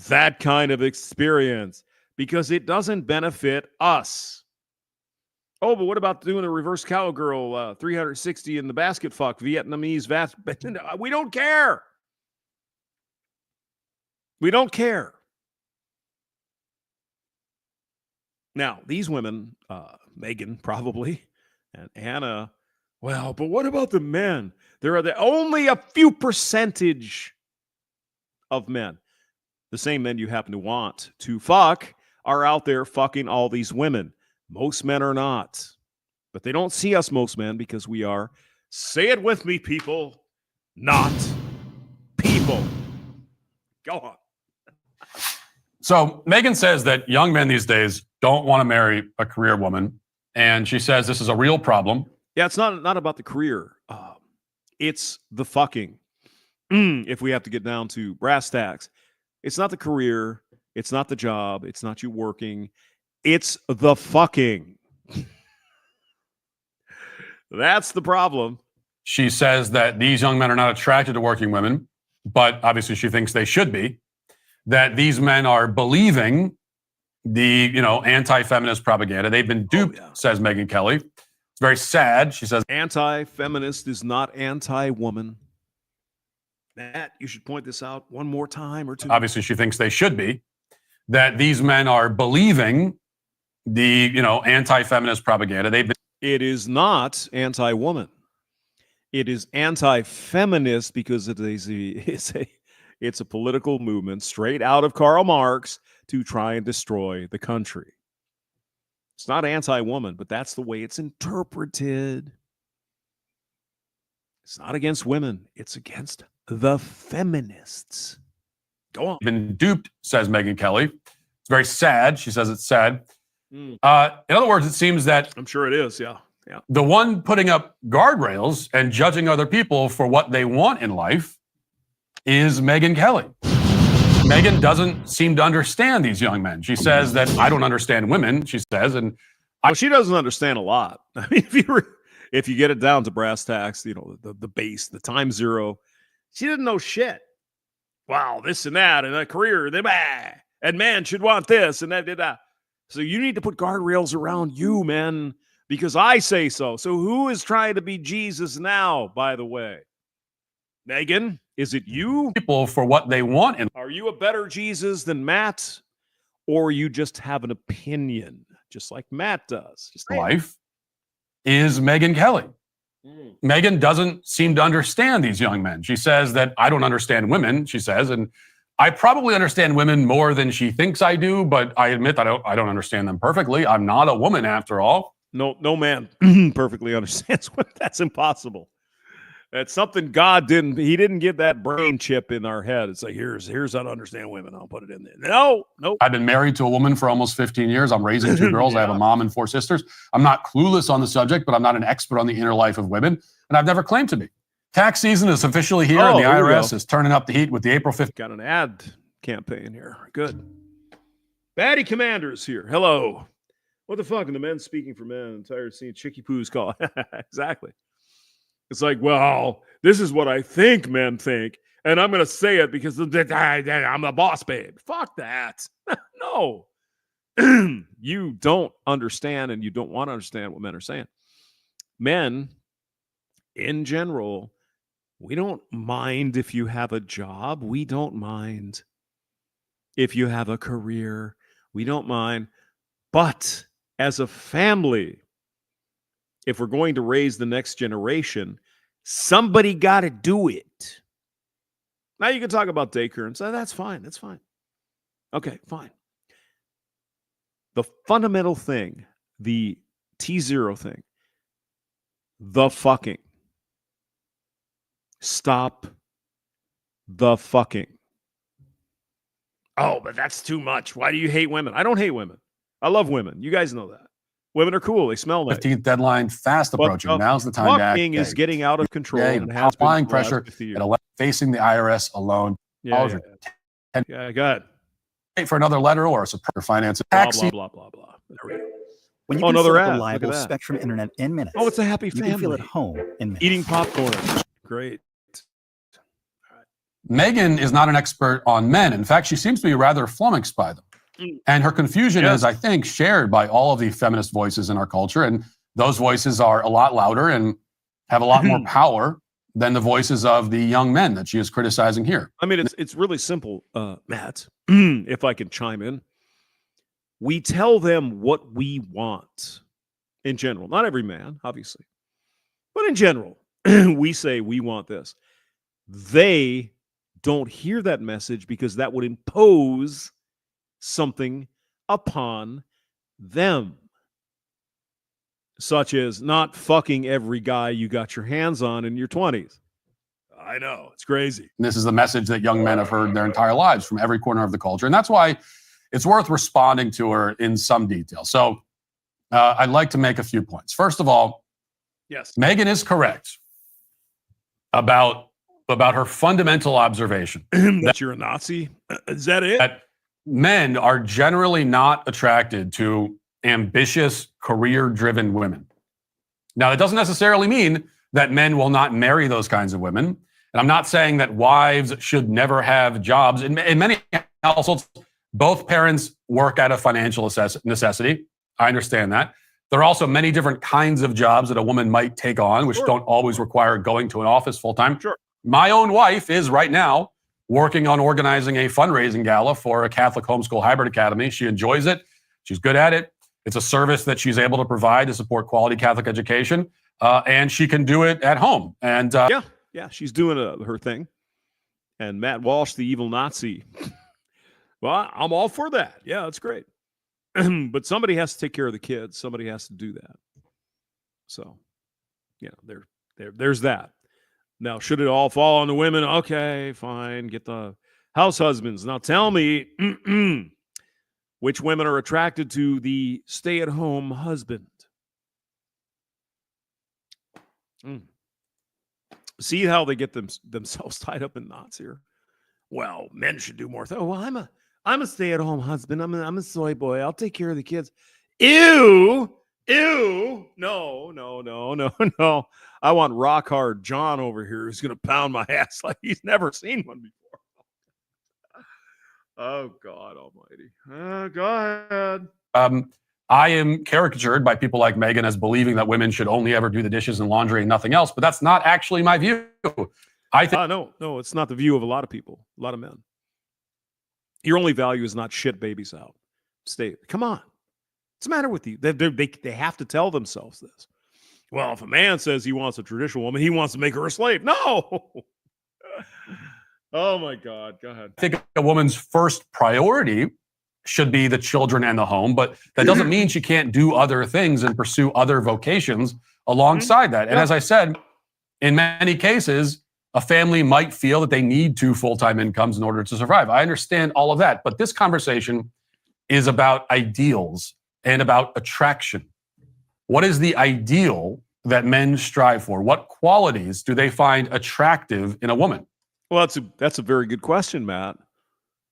that kind of experience because it doesn't benefit us. Oh, but what about doing a reverse cowgirl 360 in the basket fuck Vietnamese we don't care. We don't care. Now, these women, Megyn probably, and Anna, well, but what about the men? There are only a few percentage of men, the same men you happen to want to fuck, are out there fucking all these women. Most men are not. But they don't see us, most men, because we are, say it with me, people, not people. Go on. So Megyn says that young men these days don't want to marry a career woman. And she says this is a real problem. Yeah, it's not about the career. It's the fucking. If we have to get down to brass tacks. It's not the career. It's not the job. It's not you working. It's the fucking. That's the problem. She says that these young men are not attracted to working women, but obviously she thinks they should be. That these men are believing the, anti-feminist propaganda. They've been duped, says Megyn Kelly. It's very sad. She says anti-feminist is not anti-woman. Matt, you should point this out one more time or two. Obviously, she thinks they should be. That these men are believing the, anti-feminist propaganda. It is not anti-woman. It is anti-feminist because it's a political movement straight out of Karl Marx to try and destroy the country. It's not anti-woman, but that's the way it's interpreted. It's not against women. It's against the feminists. Go on. Been duped, says Megyn Kelly. It's very sad. She says it's sad. In other words, it seems that I'm sure it is. Yeah. The one putting up guardrails and judging other people for what they want in life is Megyn Kelly. Megyn doesn't seem to understand these young men. She says that I don't understand women, she says, and she doesn't understand a lot. I mean, if you get it down to brass tacks, the base, the time zero, she didn't know shit. Wow, this and that, and a career, and man should want this and that. So you need to put guardrails around you, man, because I say so. So who is trying to be Jesus now, by the way? Megyn, is it you? People for what they want. Are you a better Jesus than Matt? Or you just have an opinion, just like Matt does? Life is Megyn Kelly. Megyn doesn't seem to understand these young men. She says that I don't understand women, she says, and I probably understand women more than she thinks I do, but I admit that I don't understand them perfectly. I'm not a woman after all. No man perfectly understands women. That's impossible. That's something God didn't. He didn't get that brain chip in our head. It's like, here's how to understand women. I'll put it in there. No. I've been married to a woman for almost 15 years. I'm raising 2 girls. I have a mom and 4 sisters. I'm not clueless on the subject, but I'm not an expert on the inner life of women, and I've never claimed to be. Tax season is officially here, and the IRS is turning up the heat with the April 5th. Got an ad campaign here. Good. Baddie Commander's here. Hello. What the fuck? And the men speaking for men. I'm tired of seeing Chicky Poo's call. Exactly. It's like, well, this is what I think men think, and I'm going to say it because I'm the boss babe. Fuck that. No. You don't understand, and you don't want to understand what men are saying. Men, in general, we don't mind if you have a job. We don't mind if you have a career. We don't mind. But as a family, if we're going to raise the next generation, somebody got to do it. Now you can talk about daycare and say, that's fine. That's fine. Okay, fine. The fundamental thing, the T0 thing, the fucking. Stop the fucking. Oh, but that's too much. Why do you hate women? I don't hate women. I love women. You guys know that. Women are cool. They smell nice. 15th deadline fast approaching. Now's the time to act. Fucking is getting out of control. And has applying pressure and facing the IRS alone. Yeah, go ahead. Wait for another letter or a superior finance. Blah, blah, blah. There we go. When you can set up reliable Spectrum internet in minutes. Oh, it's a happy family. You can feel at home in minutes. Eating popcorn. Great. Megyn is not an expert on men. In fact, she seems to be rather flummoxed by them. And her confusion is, I think, shared by all of the feminist voices in our culture. And those voices are a lot louder and have a lot more power than the voices of the young men that she is criticizing here. I mean, it's really simple, Matt, if I can chime in. We tell them what we want in general. Not every man, obviously. But in general, we say we want this. They don't hear that message because that would impose something upon them, such as not fucking every guy you got your hands on in your 20s. I know, it's crazy. This is the message that young men have heard their entire lives from every corner of the culture. And that's why it's worth responding to her in some detail. So I'd like to make a few points. First of all, yes, Megyn is correct about her fundamental observation. That you're a Nazi? Is that it? That men are generally not attracted to ambitious, career-driven women. Now, that doesn't necessarily mean that men will not marry those kinds of women. And I'm not saying that wives should never have jobs. In many households, both parents work out of financial necessity. I understand that. There are also many different kinds of jobs that a woman might take on, which don't always require going to an office full time. Sure. My own wife is right now working on organizing a fundraising gala for a Catholic homeschool hybrid academy. She enjoys it. She's good at it. It's a service that she's able to provide to support quality Catholic education. And she can do it at home. And yeah, she's doing her thing. And Matt Walsh, the evil Nazi. Well, I'm all for that. Yeah, that's great. But somebody has to take care of the kids. Somebody has to do that. So, there's that. Now, should it all fall on the women? Okay, fine. Get the house husbands. Now, tell me which women are attracted to the stay-at-home husband. See how they get themselves tied up in knots here? Well, men should do more. Well, I'm a stay-at-home husband. I'm a soy boy. I'll take care of the kids. Ew. No. I want rock hard John over here who's going to pound my ass like he's never seen one before. Oh, God almighty. Go ahead. I am caricatured by people like Megyn as believing that women should only ever do the dishes and laundry and nothing else, but that's not actually my view. I think no, it's not the view of a lot of people, a lot of men. Your only value is not shit babies out. Come on. What's the matter with you? They have to tell themselves this. Well, if a man says he wants a traditional woman, he wants to make her a slave. No. Oh my God. Go ahead. I think a woman's first priority should be the children and the home, but that doesn't mean she can't do other things and pursue other vocations alongside that. And as I said, in many cases, a family might feel that they need 2 full-time incomes in order to survive. I understand all of that, but this conversation is about ideals and about attraction. What is the ideal that men strive for? What qualities do they find attractive in a woman? Well, that's a very good question, Matt.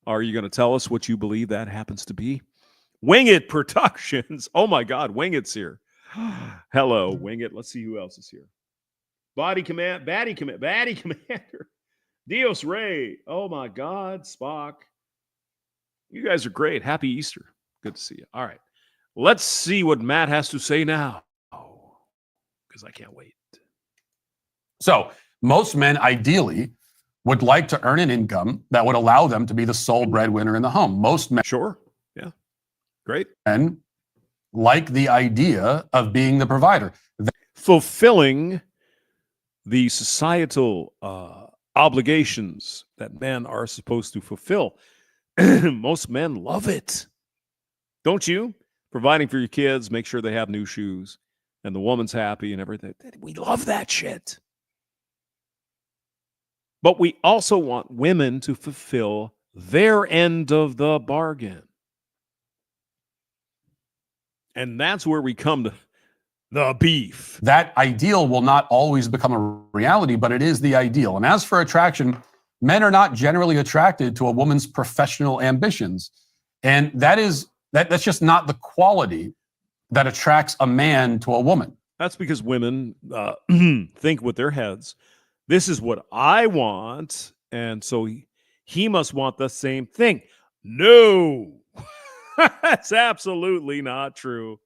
Are you going to tell us what you believe that happens to be? Wing It Productions. Oh my God, Wing It's here. Hello, Wing It. Let's see who else is here. Baddie Commander. Dios Rey. Oh my God, Spock. You guys are great. Happy Easter. Good to see you. All right. Let's see what Matt has to say now. Because I can't wait. So, most men ideally would like to earn an income that would allow them to be the sole breadwinner in the home. Most men. Sure. Yeah. Great. And like the idea of being the provider. Fulfilling the societal obligations that men are supposed to fulfill. Most men love it. Don't you? Providing for your kids, make sure they have new shoes, and the woman's happy and everything. We love that shit. But we also want women to fulfill their end of the bargain. And that's where we come to the beef. That ideal will not always become a reality, but it is the ideal. And as for attraction, men are not generally attracted to a woman's professional ambitions. And that's just not the quality that attracts a man to a woman. That's because women think with their heads, this is what I want, and so he must want the same thing. No, that's absolutely not true.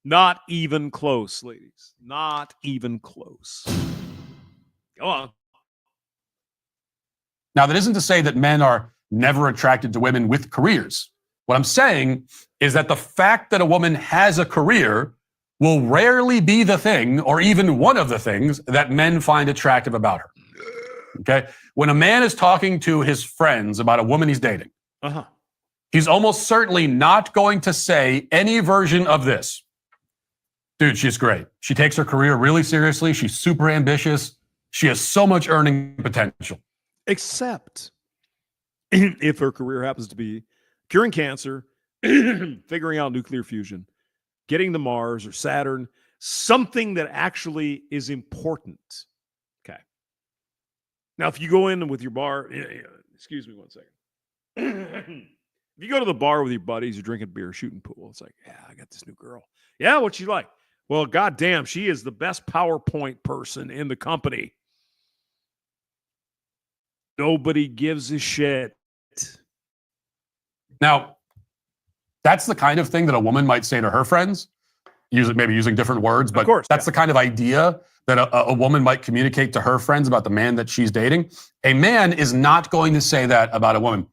Not even close, ladies. Not even close. Go on. Now, that isn't to say that men are never attracted to women with careers. What I'm saying is that the fact that a woman has a career will rarely be the thing, or even one of the things, that men find attractive about her. Okay? When a man is talking to his friends about a woman he's dating, he's almost certainly not going to say any version of this. Dude, she's great. She takes her career really seriously. She's super ambitious. She has so much earning potential. Except if her career happens to be curing cancer, figuring out nuclear fusion, getting to Mars or Saturn, something that actually is important. Okay. Now, if you go in with your bar, excuse me 1 second. If you go to the bar with your buddies, you're drinking beer, shooting pool, it's like, yeah, I got this new girl. Yeah, what's she like? Well, goddamn, she is the best PowerPoint person in the company. Nobody gives a shit. Now, that's the kind of thing that a woman might say to her friends, maybe using different words, but that's the kind of idea that a woman might communicate to her friends about the man that she's dating. A man is not going to say that about a woman.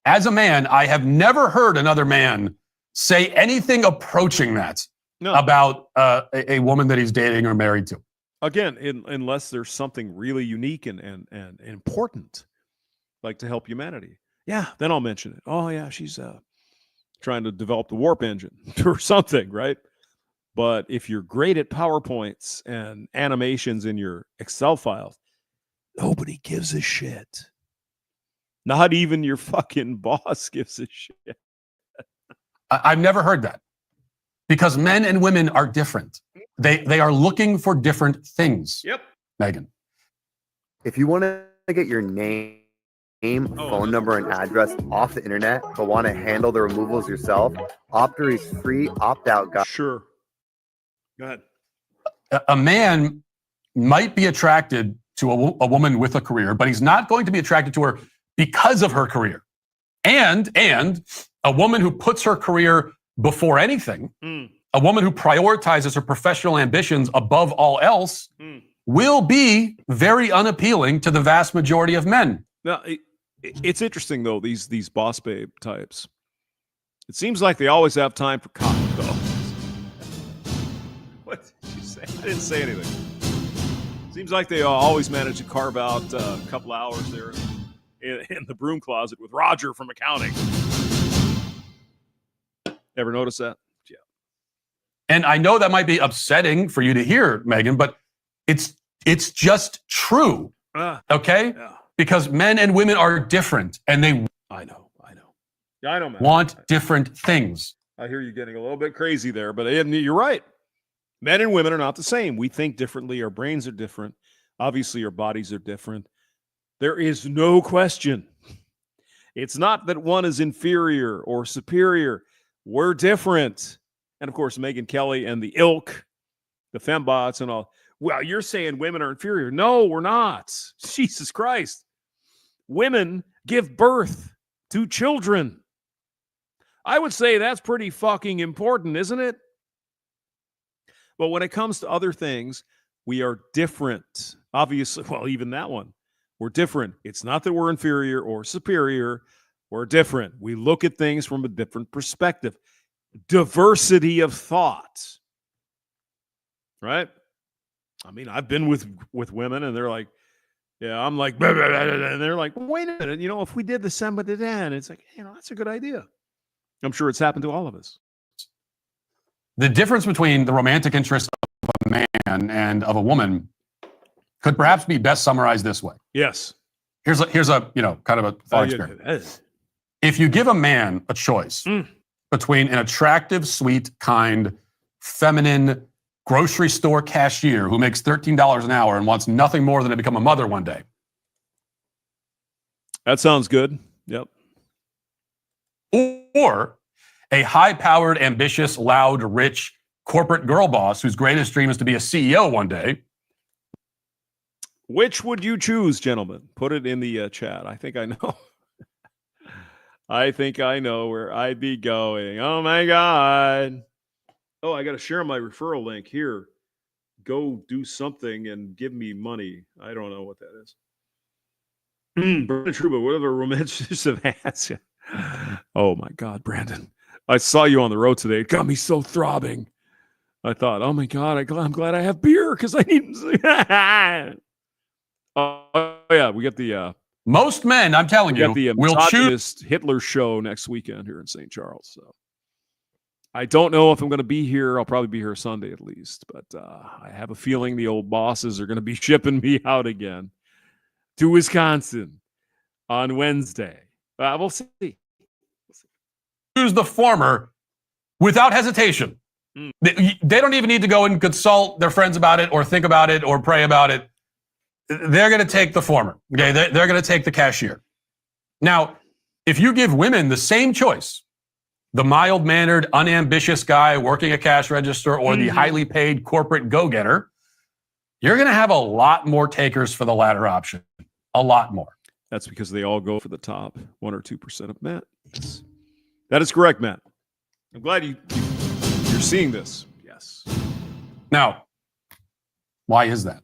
As a man, I have never heard another man say anything approaching that about a woman that he's dating or married to. Again, unless there's something really unique and important, like to help humanity. Yeah, then I'll mention it. Oh, yeah, she's trying to develop the warp engine or something, right? But if you're great at PowerPoints and animations in your Excel files, nobody gives a shit. Not even your fucking boss gives a shit. I've never heard that. Because men and women are different. They are looking for different things. Yep. Megyn. If you want to get your name, phone number, and address off the internet, but want to handle the removals yourself, Optory's free opt-out guide. Sure. Go ahead. A man might be attracted to a woman with a career, but he's not going to be attracted to her because of her career. And a woman who puts her career before anything, a woman who prioritizes her professional ambitions above all else, will be very unappealing to the vast majority of men. Now, it's interesting, though, these boss babe types. It seems like they always have time for cock, though. What did you say? I didn't say anything. Seems like they always manage to carve out a couple hours there in the broom closet with Roger from accounting. Ever notice that? Yeah. And I know that might be upsetting for you to hear, Megyn, but it's just true. Okay? Yeah. Because men and women are different, and they I know, man. Want different things. I hear you getting a little bit crazy there, but you're right. Men and women are not the same. We think differently. Our brains are different. Obviously, our bodies are different. There is no question. It's not that one is inferior or superior. We're different. And of course, Megyn Kelly and the ilk, the fembots and all. Well, you're saying women are inferior. No, we're not. Jesus Christ. Women give birth to children. I would say that's pretty fucking important, isn't it? But when it comes to other things, we are different. Obviously, well, even that one. We're different. It's not that we're inferior or superior. We're different. We look at things from a different perspective. Diversity of thought. Right? I mean, I've been with women and they're like, yeah, I'm like, blah, blah, blah, blah, and they're like, wait a minute, if we did the samba de dan, it's like, that's a good idea. I'm sure it's happened to all of us. The difference between the romantic interest of a man and of a woman could perhaps be best summarized this way. Yes. Here's a kind of a thought experiment. If you give a man a choice between an attractive, sweet, kind, feminine grocery store cashier who makes $13 an hour and wants nothing more than to become a mother one day. That sounds good. Yep. Or a high-powered, ambitious, loud, rich corporate girl boss whose greatest dream is to be a CEO one day. Which would you choose, gentlemen? Put it in the chat. I think I know. I think I know where I'd be going. Oh, my God. Oh, I got to share my referral link here. Go do something and give me money. I don't know what that is. Brandon Truba, whatever romanticists have asked. Oh, my God, Brandon. I saw you on the road today. It got me so throbbing. I thought, oh, my God, I'm glad I have beer because I need... Oh, yeah, we got the... Most men, I'm telling you, will choose Hitler show next weekend here in St. Charles. So I don't know if I'm going to be here. I'll probably be here Sunday at least. But I have a feeling the old bosses are going to be shipping me out again to Wisconsin on Wednesday. We'll see. Choose the former without hesitation. They don't even need to go and consult their friends about it or think about it or pray about it. They're going to take the former. Okay, they're going to take the cashier. Now, if you give women the same choice the mild-mannered, unambitious guy working a cash register or the highly paid corporate go-getter, you're going to have a lot more takers for the latter option. A lot more. That's because they all go for the top 1 or 2% of men. That is correct, Matt. I'm glad you're seeing this. Yes. Now, why is that?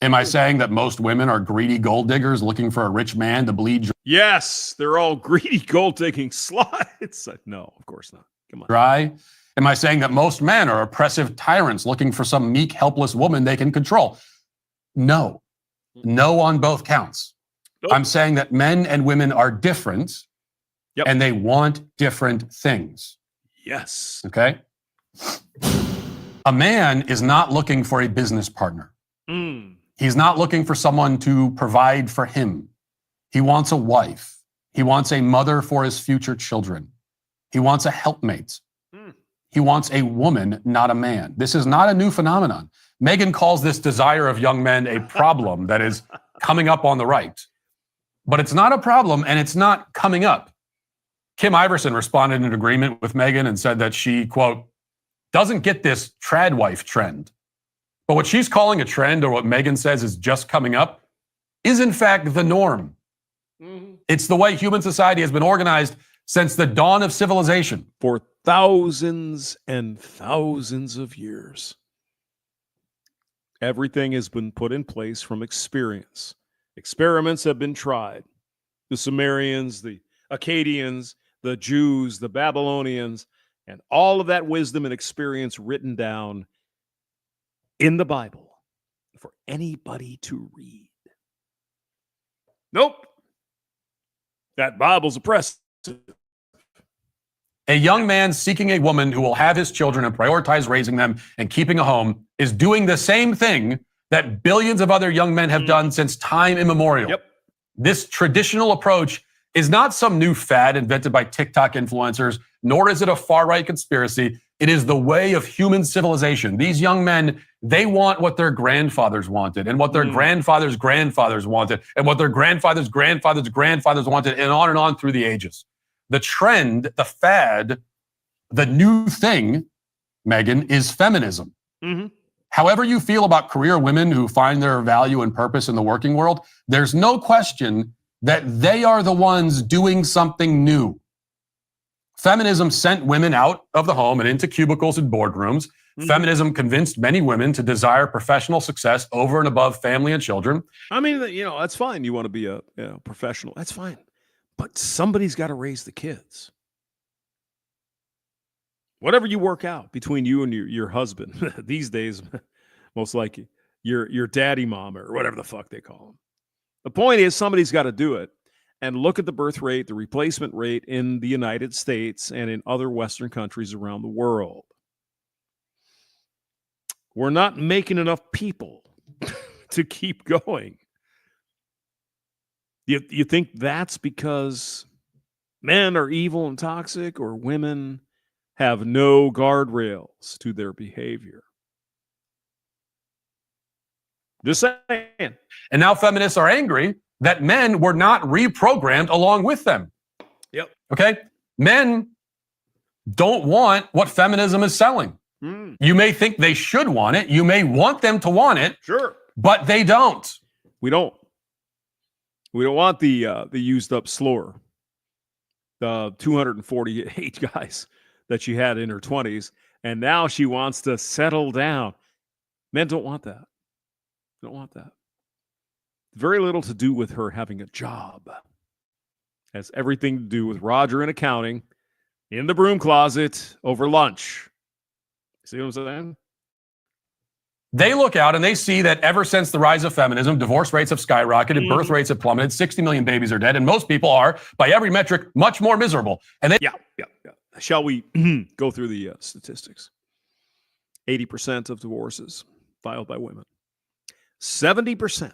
Am I saying that most women are greedy gold diggers looking for a rich man to bleed? Yes, they're all greedy gold digging sluts. No, of course not. Come on. Dry. Am I saying that most men are oppressive tyrants looking for some meek, helpless woman they can control? No. No on both counts. Nope. I'm saying that men and women are different, and they want different things. Yes. Okay? A man is not looking for a business partner. He's not looking for someone to provide for him. He wants a wife. He wants a mother for his future children. He wants a helpmate. He wants a woman, not a man. This is not a new phenomenon. Megyn calls this desire of young men a problem that is coming up on the right. But it's not a problem, and it's not coming up. Kim Iverson responded in agreement with Megyn and said that she, quote, doesn't get this trad wife trend. But what she's calling a trend, or what Megyn says is just coming up, is in fact the norm. It's the way human society has been organized since the dawn of civilization. For thousands and thousands of years. Everything has been put in place from experience. Experiments have been tried. The Sumerians, the Akkadians, the Jews, the Babylonians, and all of that wisdom and experience written down in the Bible for anybody to read. Nope. That Bible's oppressive. A young man seeking a woman who will have his children and prioritize raising them and keeping a home is doing the same thing that billions of other young men have done since time immemorial. This traditional approach is not some new fad invented by TikTok influencers, nor is it a far-right conspiracy. It is the way of human civilization. These young men, they want what their grandfathers wanted, and what their grandfathers' grandfathers wanted, and what their grandfathers' grandfathers' grandfathers wanted, and on through the ages. The trend, the fad, the new thing, Megyn, is feminism. However you feel about career women who find their value and purpose in the working world, there's no question that they are the ones doing something new. Feminism sent women out of the home and into cubicles and boardrooms. Feminism convinced many women to desire professional success over and above family and children. I mean, that's fine. You want to be a professional. That's fine. But somebody's got to raise the kids. Whatever you work out between you and your husband these days, most likely your daddy mom or whatever the fuck they call them. The point is somebody's got to do it. And look at the birth rate, the replacement rate in the United States and in other Western countries around the world. We're not making enough people to keep going. You think that's because men are evil and toxic, or women have no guardrails to their behavior? Just saying. And now feminists are angry that men were not reprogrammed along with them. Okay? Men don't want what feminism is selling. You may think they should want it. You may want them to want it. Sure. But they don't. We don't. We don't want the used up slur. The 248 guys that she had in her 20s. And now she wants to settle down. Men don't want that. Don't want that. Very little to do with her having a job. Has everything to do with Roger in accounting in the broom closet over lunch. See what I'm saying? They look out and they see that ever since the rise of feminism, divorce rates have skyrocketed, birth rates have plummeted, 60 million babies are dead, and most people are, by every metric, much more miserable. And they Shall we go through the statistics? 80% of divorces filed by women. 70%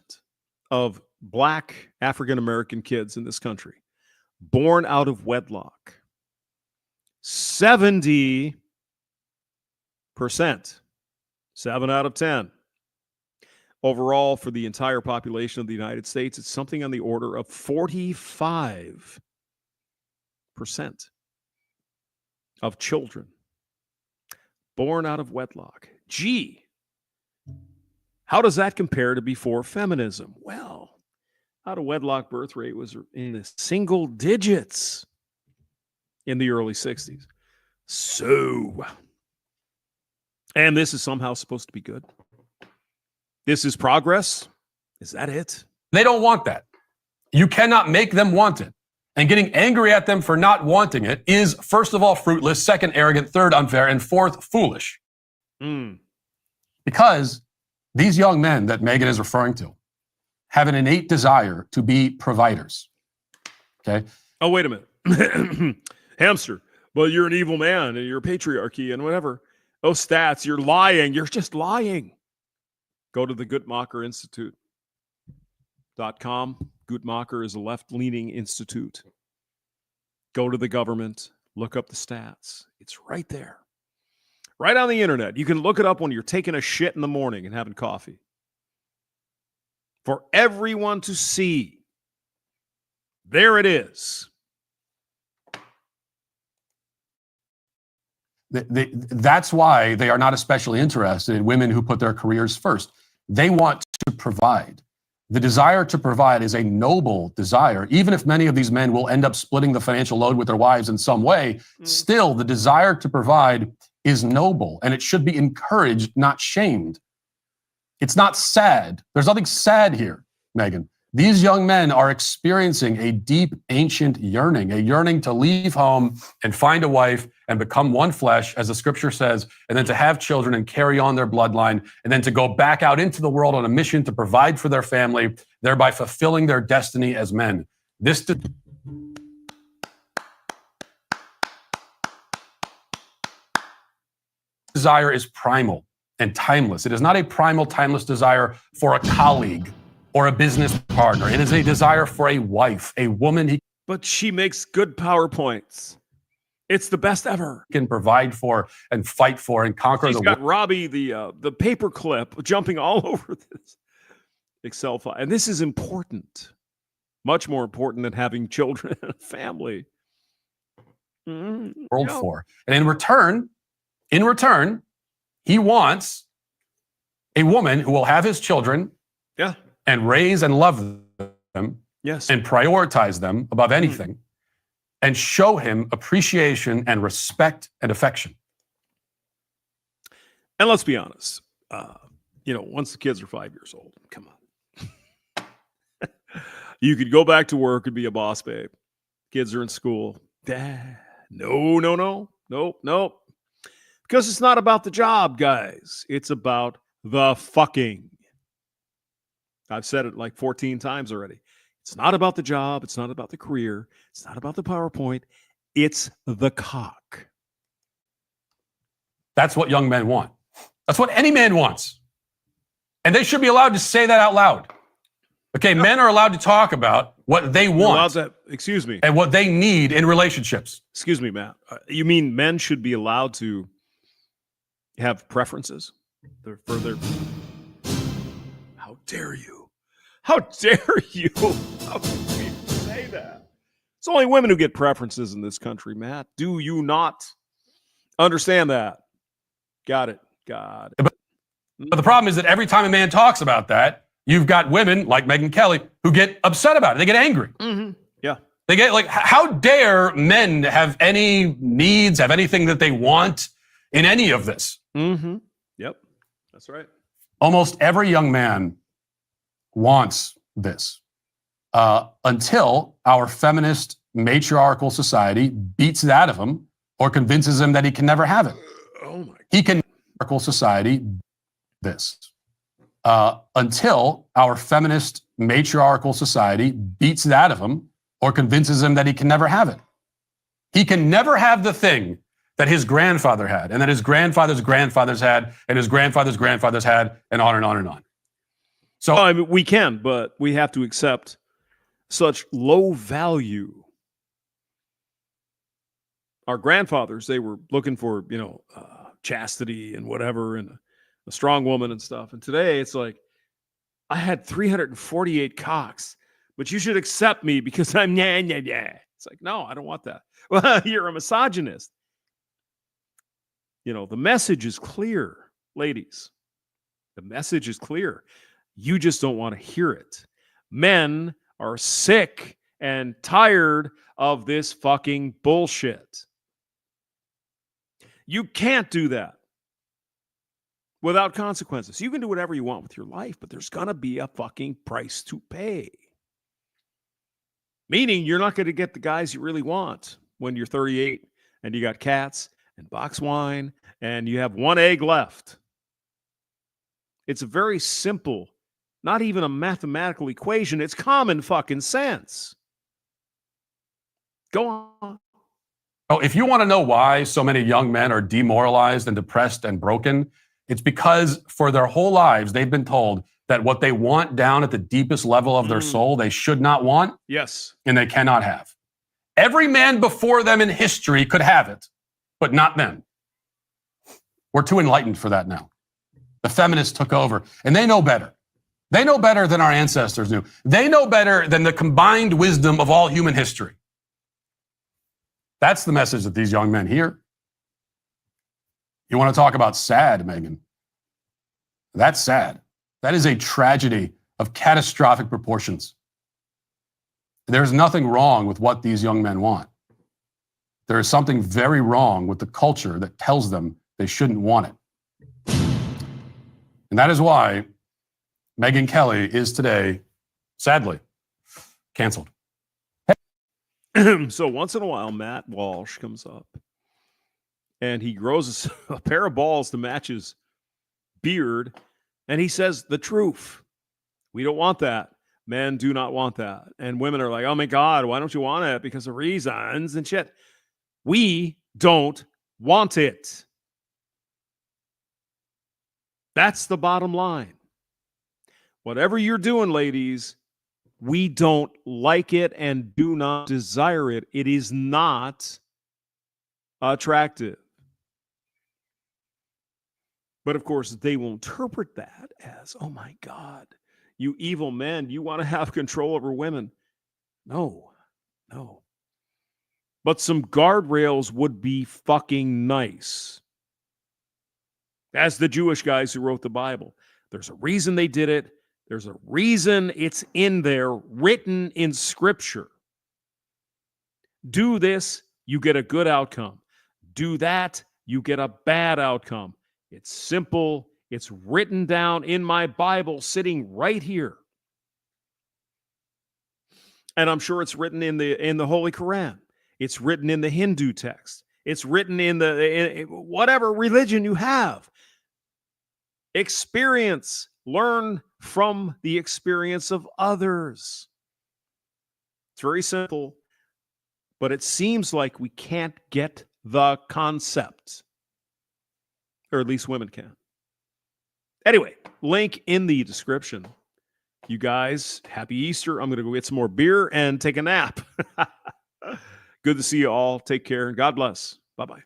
of Black African-American kids in this country born out of wedlock. 70%. 7 out of 10. Overall, for the entire population of the United States, it's something on the order of 45%. of children born out of wedlock. Gee, how does that compare to before feminism? Well, out of wedlock birth rate was in the single digits in the early 60s. So, and this is somehow supposed to be good. This is progress. Is that it? They don't want that. You cannot make them want it. And getting angry at them for not wanting it is, first of all, fruitless, second, arrogant, third, unfair, and fourth, foolish. Because these young men that Megyn is referring to have an innate desire to be providers. Okay? Oh, wait a minute. Hamster, well, you're an evil man and you're patriarchy and whatever. Oh, stats, you're lying. You're just lying. Go to the Guttmacher Institute.com. Guttmacher is a left-leaning institute. Go to the government, look up the stats. It's right there. Right on the internet. You can look it up when you're taking a shit in the morning and having coffee. For everyone to see. There it is. That's why they are not especially interested in women who put their careers first. They want to provide. The desire to provide is a noble desire. Even if many of these men will end up splitting the financial load with their wives in some way, still the desire to provide is noble, and it should be encouraged, not shamed. It's not sad. There's nothing sad here, Megyn. These young men are experiencing a deep, ancient yearning, a yearning to leave home and find a wife and become one flesh, as the scripture says, and then to have children and carry on their bloodline, and then to go back out into the world on a mission to provide for their family, thereby fulfilling their destiny as men. This desire is primal and timeless. It is not a primal, timeless desire for a colleague or a business partner. It is a desire for a wife, a woman. But she makes good PowerPoints. It's the best ever. Can provide for and fight for and conquer. She's got Robbie, the paperclip, jumping all over this Excel file. And this is important. Much more important than having children and a family. World for. And in return, he wants a woman who will have his children. Yeah. And raise and love them, yes, and prioritize them above anything, and show him appreciation and respect and affection. And let's be honest, once the kids are 5 years old, come on. You could go back to work and be a boss babe. Kids are in school. No. Because it's not about the job, guys. It's about the fucking. I've said it like 14 times already. It's not about the job. It's not about the career. It's not about the PowerPoint. It's the cock. That's what young men want. That's what any man wants. And they should be allowed to say that out loud. Okay, men are allowed to talk about what they want. Excuse me. And what they need in relationships. Excuse me, Matt. You mean men should be allowed to have preferences for their... How dare you? How dare you? How can you say that? It's only women who get preferences in this country, Matt. Do you not understand that? Got it. But the problem is that every time a man talks about that, you've got women like Megyn Kelly who get upset about it. They get angry. Mm-hmm. Yeah. They get like, how dare men have any needs, have anything that they want in any of this? Mm-hmm. Yep. That's right. Almost every young man wants this until our feminist matriarchal society beats it out of him or convinces him that he can never have it. Oh my God. He can matriarchal society this until our feminist matriarchal society beats it out of him or convinces him that he can never have it. He can never have the thing that his grandfather had and that his grandfather's grandfathers had and his grandfather's grandfathers had and on and on and on. So I mean, we can, but we have to accept such low value. Our grandfathers, they were looking for, chastity and whatever, and a strong woman and stuff. And today it's like, I had 348 cocks, but you should accept me because I'm It's like, no, I don't want that. Well, you're a misogynist. The message is clear, ladies. The message is clear. You just don't want to hear it. Men are sick and tired of this fucking bullshit. You can't do that without consequences. You can do whatever you want with your life, but there's going to be a fucking price to pay. Meaning you're not going to get the guys you really want when you're 38 and you got cats and box wine and you have one egg left. It's a very simple, not even a mathematical equation. It's common fucking sense. Go on. Oh, if you want to know why so many young men are demoralized and depressed and broken, it's because for their whole lives, they've been told that what they want down at the deepest level of their soul, they should not want. Yes. And they cannot have. Every man before them in history could have it, but not them. We're too enlightened for that now. The feminists took over, and they know better. They know better than our ancestors knew. They know better than the combined wisdom of all human history. That's the message that these young men hear. You want to talk about sad, Megyn? That's sad. That is a tragedy of catastrophic proportions. There's nothing wrong with what these young men want. There is something very wrong with the culture that tells them they shouldn't want it. And that is why Megyn Kelly is today, sadly, canceled. So once in a while, Matt Walsh comes up and he grows a pair of balls to match his beard. And he says the truth. We don't want that. Men do not want that. And women are like, oh my God, why don't you want it? Because of reasons and shit. We don't want it. That's the bottom line. Whatever you're doing, ladies, we don't like it and do not desire it. It is not attractive. But of course, they will interpret that as, oh my God, you evil men, you want to have control over women. No. But some guardrails would be fucking nice. As the Jewish guys who wrote the Bible. There's a reason they did it. There's a reason it's in there, written in Scripture. Do this, you get a good outcome. Do that, you get a bad outcome. It's simple. It's written down in my Bible, sitting right here. And I'm sure it's written in the Holy Quran. It's written in the Hindu text. It's written in whatever religion you have. Experience. Learn from the experience of others. It's very simple, but it seems like we can't get the concept. Or at least women can. Anyway, link in the description. You guys, happy Easter. I'm going to go get some more beer and take a nap. Good to see you all. Take care and God bless. Bye-bye.